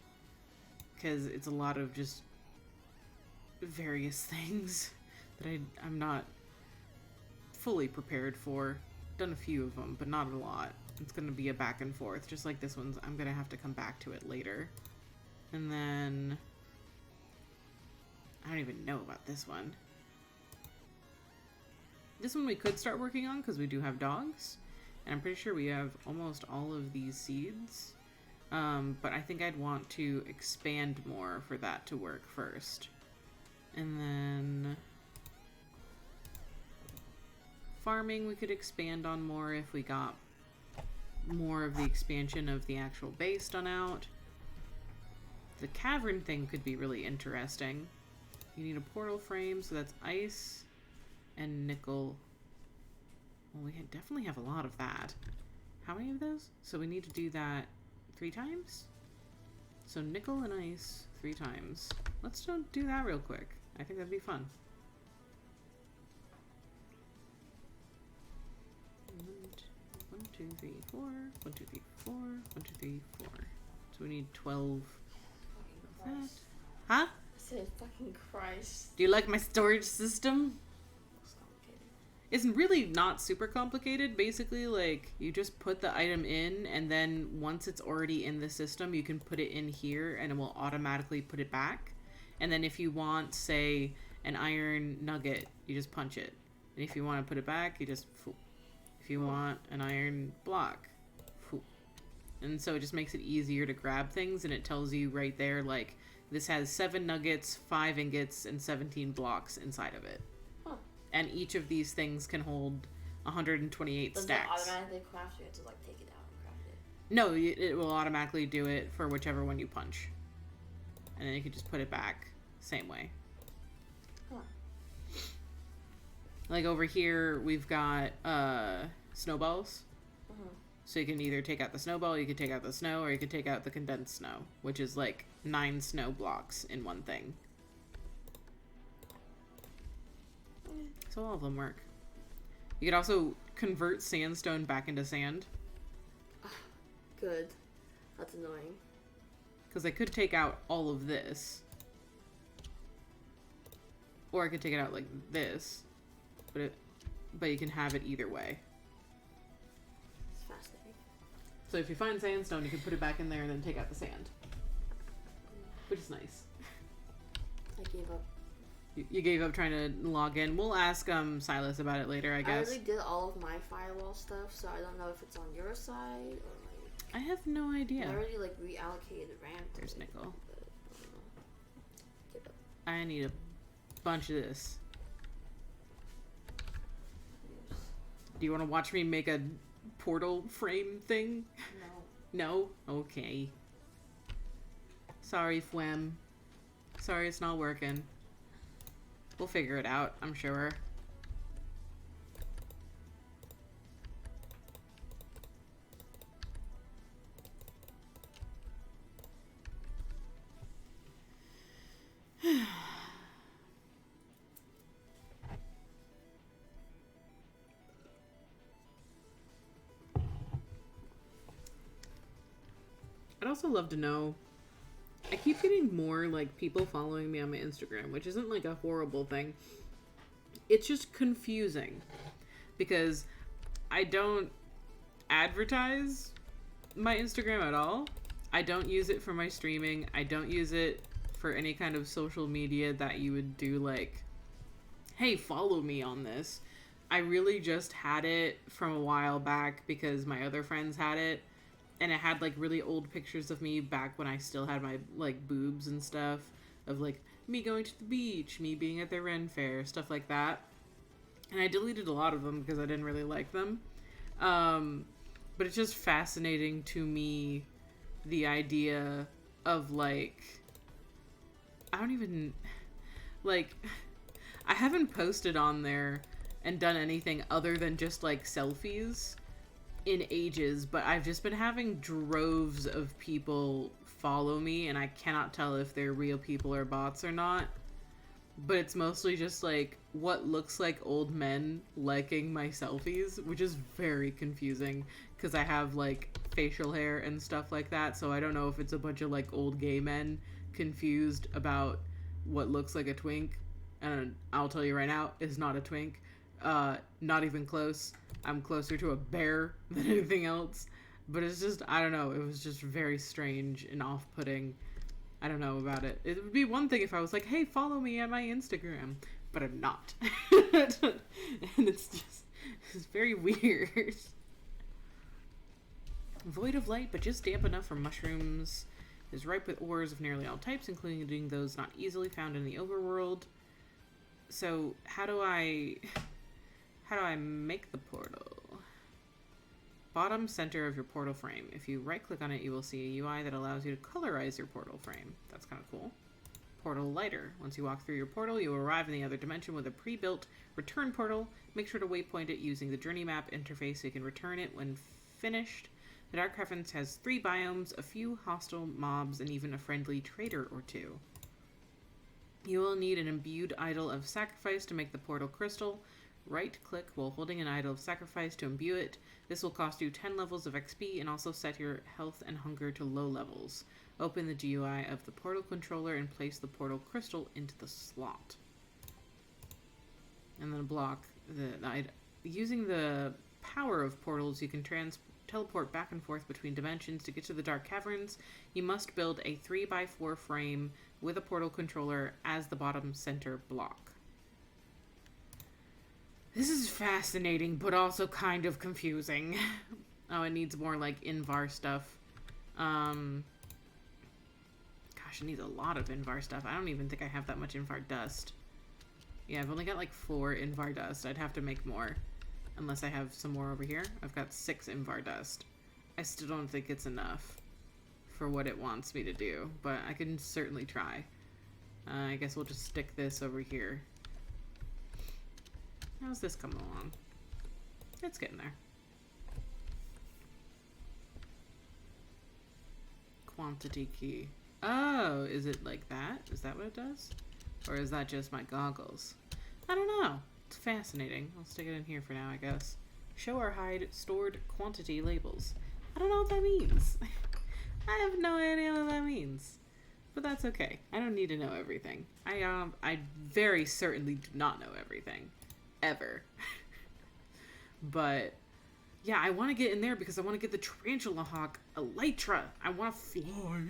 A: because it's a lot of just various things that I'm not fully prepared for. Done a few of them, but not a lot. It's going to be a back and forth, just like this one's. I'm going to have to come back to it later. And then I don't even know about this one. This one we could start working on because we do have dogs. And I'm pretty sure we have almost all of these seeds. But I think I'd want to expand more for that to work first. And then farming we could expand on more if we got more of the expansion of the actual base done out. The cavern thing could be really interesting. You need a portal frame, so that's ice and nickel. Well, we definitely have a lot of that. How many of those? So we need to do that 3 times? So nickel and ice 3 times. Let's do that real quick. I think that'd be fun. 1, 2, 3, 4. 1, 2, 3, 4. 1, 2, 3, 4. So we need 12
C: Christ.
A: Huh?
C: I said fucking Christ.
A: Do you like my storage system?
C: Looks complicated.
A: It's really not super complicated. Basically, like, you just put the item in, and then once it's already in the system, you can put it in here, and it will automatically put it back. And then if you want, say, an iron nugget, you just punch it. And if you want to put it back, you just... If you want an iron block. And so it just makes it easier to grab things, and it tells you right there, like, this has 7 nuggets, 5 ingots, and 17 blocks inside of it.
C: Huh.
A: And each of these things can hold 128
C: Does
A: stacks.
C: it automatically craft? Or you have to like take it out and craft it?
A: No, it will automatically do it for whichever one you punch. And then you can just put it back same way.
C: Huh.
A: Like over here, we've got snowballs.
C: Uh-huh.
A: So you can either take out the snowball, you can take out the snow, or you can take out the condensed snow, which is like 9 snow blocks in one thing. So all of them work. You could also convert sandstone back into sand.
B: Good. That's annoying.
A: Because I could take out all of this. Or I could take it out like this. But you can have it either way.
B: It's fascinating.
A: So if you find sandstone, you can put it back in there and then take out the sand. Which is nice.
B: I gave up.
A: You gave up trying to log in. We'll ask Silas about it later, I
B: I
A: guess.
B: already did all of my firewall stuff, so I don't know if it's on your side or like.
A: I have no idea.
B: I already like reallocated RAM. to
A: There's
B: it,
A: nickel.
B: but I don't know. Give up.
A: I need a bunch of this.
C: Yes.
A: Do you want to watch me make a portal frame thing?
C: No.
A: No? Okay. Sorry, Fwem. Sorry it's not working. We'll figure it out, I'm sure. I'd also love to know, I keep getting more like people following me on my Instagram, which isn't like a horrible thing. It's just confusing because I don't advertise my Instagram at all. I don't use it for my streaming. I don't use it for any kind of social media that you would do like, hey, follow me on this. I really just had it from a while back because my other friends had it. And it had like really old pictures of me back when I still had my like boobs and stuff, of like me going to the beach, me being at the Ren Fair, stuff like that. And I deleted a lot of them because I didn't really like them. But it's just fascinating to me, the idea of like, I don't even, like, I haven't posted on there and done anything other than just like selfies in ages, but I've just been having droves of people follow me, and I cannot tell if they're real people or bots or not. But it's mostly just like what looks like old men liking my selfies, which is very confusing because I have like facial hair and stuff like that, so I don't know if it's a bunch of like old gay men confused about what looks like a twink. And I'll tell you right now, it's not a twink. Not even close. I'm closer to a bear than anything else. But it's just, I don't know, it was just very strange and off-putting. I don't know about it. It would be one thing if I was like, hey, follow me on my Instagram. But I'm not. And it's very weird. Void of light, but just damp enough for mushrooms. Is ripe with ores of nearly all types, including those not easily found in the overworld. So, how do I make the portal? Bottom center of your portal frame. If you right click on it, you will see a UI that allows you to colorize your portal frame. That's kind of cool. Portal lighter. Once you walk through your portal, you will arrive in the other dimension with a pre-built return portal. Make sure to waypoint it using the journey map interface so you can return it when finished. The Dark Heavens has 3 biomes, a few hostile mobs, and even a friendly trader or 2. You will need an imbued idol of sacrifice to make the portal crystal. Right-click while holding an idol of sacrifice to imbue it. This will cost you 10 levels of XP and also set your health and hunger to low levels. Open the GUI of the portal controller and place the portal crystal into the slot. And then block using the power of portals, you can teleport back and forth between dimensions. To get to the dark caverns, you must build a 3x4 frame with a portal controller as the bottom center block. This is fascinating, but also kind of confusing. Oh, it needs more, like, Invar stuff. Gosh, it needs a lot of Invar stuff. I don't even think I have that much Invar dust. Yeah, I've only got, like, 4 Invar dust. I'd have to make more. Unless I have some more over here. I've got 6 Invar dust. I still don't think it's enough for what it wants me to do, but I can certainly try. I guess we'll just stick this over here. How's this coming along? It's getting there. Quantity key. Oh, is it like that? Is that what it does? Or is that just my goggles? I don't know. It's fascinating. I'll stick it in here for now, I guess. Show or hide stored quantity labels. I don't know what that means. I have no idea what that means. But that's okay. I don't need to know everything. I very certainly do not know everything. Ever. But yeah, I want to get in there because I want to get the Tarantula Hawk Elytra. I want to fly.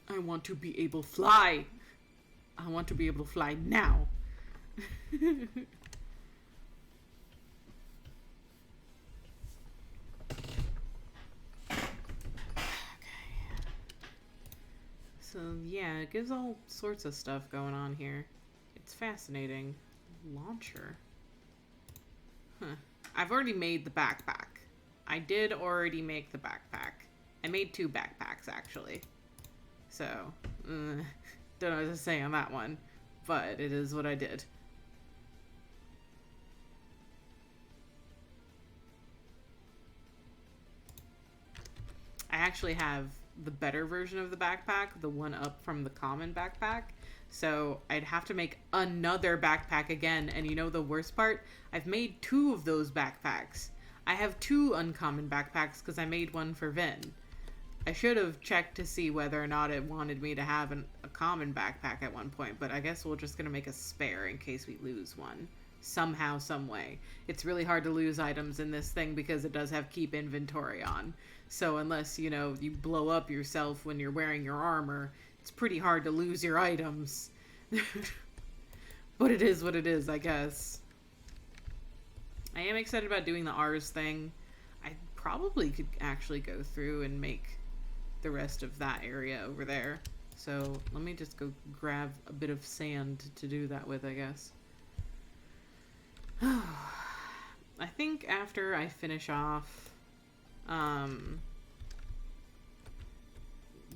A: I want to be able to fly. I want to be able to fly now. So yeah, it gives all sorts of stuff going on here. It's fascinating. Launcher. Huh. I've already made the backpack. I did already make the backpack. I made 2 backpacks, actually. So, don't know what to say on that one. But it is what I did. I actually have the better version of the backpack, the one up from the common backpack. So I'd have to make another backpack again. And you know the worst part? I've made 2 of those backpacks. I have 2 uncommon backpacks because I made one for Vin. I should have checked to see whether or not it wanted me to have a common backpack at one point. But I guess we're just going to make a spare in case we lose one. Somehow, some way. It's really hard to lose items in this thing because it does have keep inventory on. So unless, you know, you blow up yourself when you're wearing your armor, it's pretty hard to lose your items. But it is what it is, I guess. I am excited about doing the R's thing. I probably could actually go through and make the rest of that area over there. So let me just go grab a bit of sand to do that with, I guess. I think after I finish off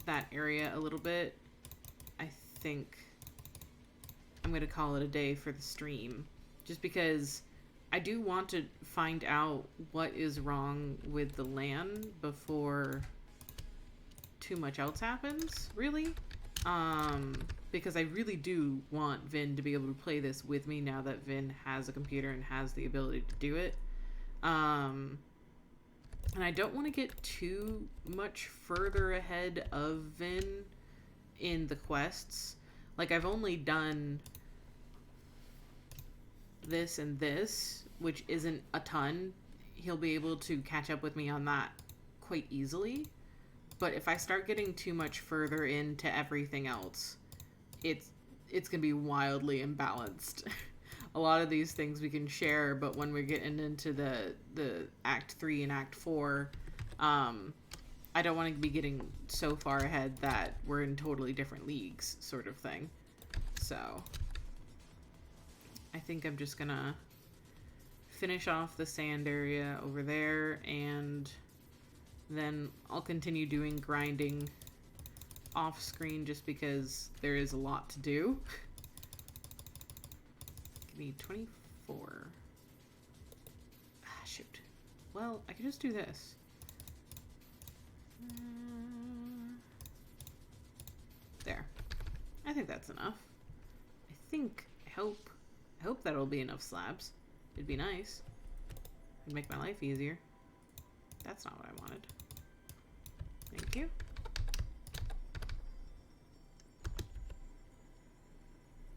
A: that area a little bit, I think I'm gonna call it a day for the stream, just because I do want to find out what is wrong with the LAN before too much else happens, really. Because I really do want Vin to be able to play this with me now that Vin has a computer and has the ability to do it. And I don't want to get too much further ahead of Vin in the quests. Like, I've only done this and this, which isn't a ton. He'll be able to catch up with me on that quite easily. But if I start getting too much further into everything else, it's gonna be wildly imbalanced. A lot of these things we can share, but when we're getting into the Act 3 and Act 4, I don't want to be getting so far ahead that we're in totally different leagues, sort of thing. So I think I'm just gonna finish off the sand area over there, and then I'll continue doing grinding off screen just because there is a lot to do. Give me 24. Ah, shoot. Well, I can just do this. There. I think that's enough. I hope that'll be enough slabs. It'd be nice. It'd make my life easier. That's not what I wanted. Thank you.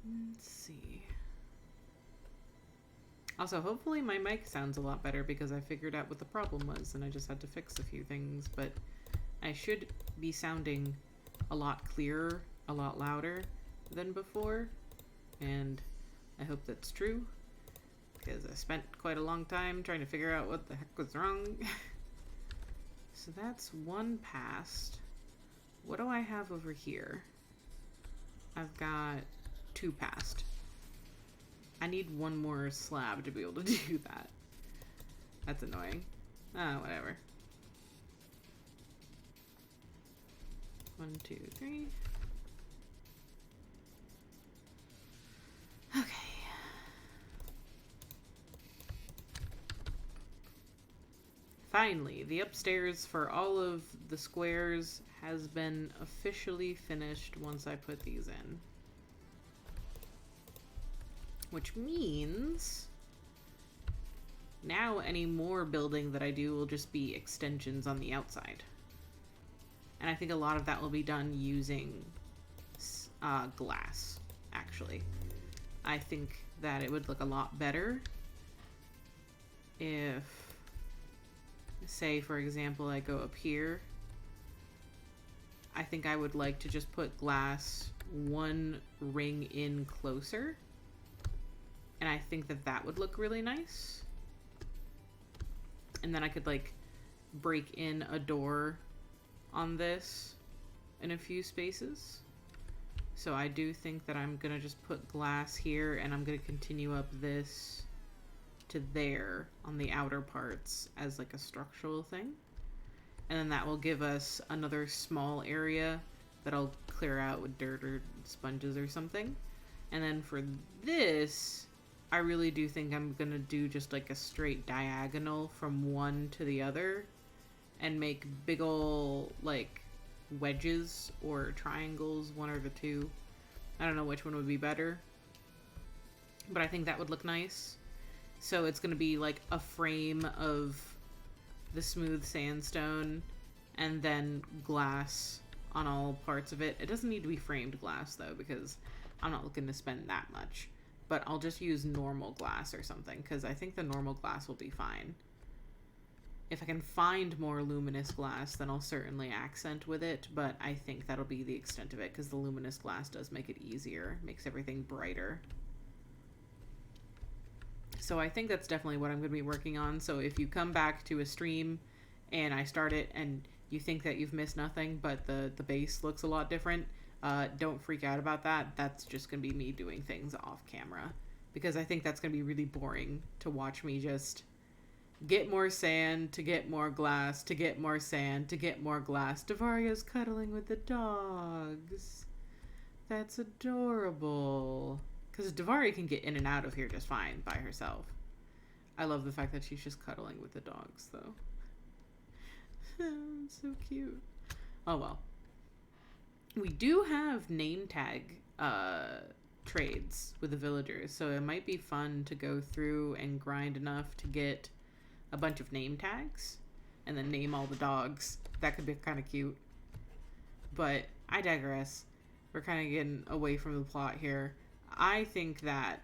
A: Let's see. Also, hopefully my mic sounds a lot better because I figured out what the problem was and I just had to fix a few things, but I should be sounding a lot clearer, a lot louder than before, and I hope that's true because I spent quite a long time trying to figure out what the heck was wrong. So that's one past. What do I have over here? I've got 2 past. I need 1 more slab to be able to do that. That's annoying. Whatever. 1, 2, 3. Okay. Finally, the upstairs for all of the squares has been officially finished once I put these in. Which means now any more building that I do will just be extensions on the outside. And I think a lot of that will be done using glass, actually. I think that it would look a lot better if, say, for example, I go up here. I think I would like to just put glass 1 ring in closer. And I think that that would look really nice. And then I could, like, break in a door on this in a few spaces. So I do think that I'm gonna just put glass here and I'm gonna continue up this to there on the outer parts as like a structural thing. And then that will give us another small area that I'll clear out with dirt or sponges or something. And then for this, I really do think I'm gonna do just like a straight diagonal from one to the other and make big ol' like wedges or triangles, one or the two. I don't know which one would be better, but I think that would look nice. So it's gonna be like a frame of the smooth sandstone and then glass on all parts of it. It doesn't need to be framed glass though, because I'm not looking to spend that much. But I'll just use normal glass or something, because I think the normal glass will be fine. If I can find more luminous glass, then I'll certainly accent with it, but I think that'll be the extent of it, because the luminous glass does make it easier, makes everything brighter. So I think that's definitely what I'm going to be working on. So if you come back to a stream and I start it and you think that you've missed nothing, but the base looks a lot different, don't freak out about that. That's just going to be me doing things off camera, because I think that's going to be really boring to watch me just get more sand, to get more glass, to get more sand, to get more glass. Devaria's cuddling with the dogs. That's adorable. Because Devaria can get in and out of here just fine by herself. I love the fact that she's just cuddling with the dogs, though. So cute. Oh well. We do have name tag trades with the villagers, so it might be fun to go through and grind enough to get a bunch of name tags and then name all the dogs. That could be kind of cute. But I digress. We're kind of getting away from the plot here. I think that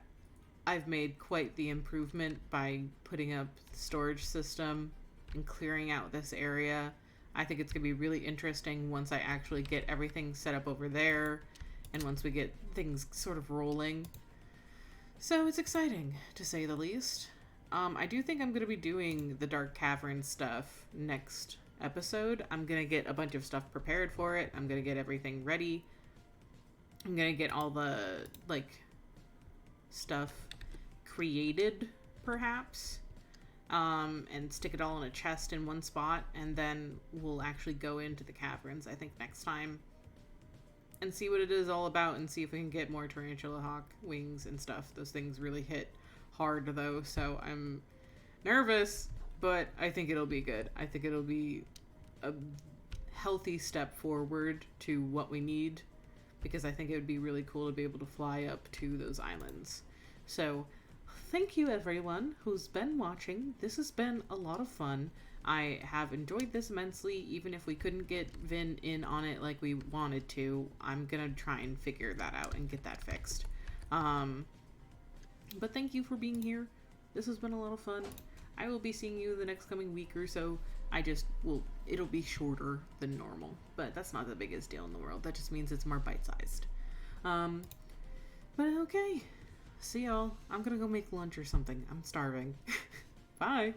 A: I've made quite the improvement by putting up the storage system and clearing out this area. I think it's going to be really interesting once I actually get everything set up over there and once we get things sort of rolling. So it's exciting, to say the least. I do think I'm going to be doing the Dark Cavern stuff next episode. I'm going to get a bunch of stuff prepared for it. I'm going to get everything ready. I'm going to get all the, like, stuff created, perhaps. And stick it all in a chest in one spot, and then we'll actually go into the caverns, I think, next time, and see what it is all about, and see if we can get more tarantula hawk wings and stuff. Those things really hit hard, though, so I'm nervous, but I think it'll be good. I think it'll be a healthy step forward to what we need, because I think it would be really cool to be able to fly up to those islands. So thank you everyone who's been watching. This has been a lot of fun. I have enjoyed this immensely, even if we couldn't get Vin in on it like we wanted to. I'm gonna try and figure that out and get that fixed. But thank you for being here. This has been a lot of fun. I will be seeing you the next coming week or so. It'll be shorter than normal, but that's not the biggest deal in the world. That just means it's more bite-sized. But okay. See y'all. I'm gonna go make lunch or something. I'm starving. Bye.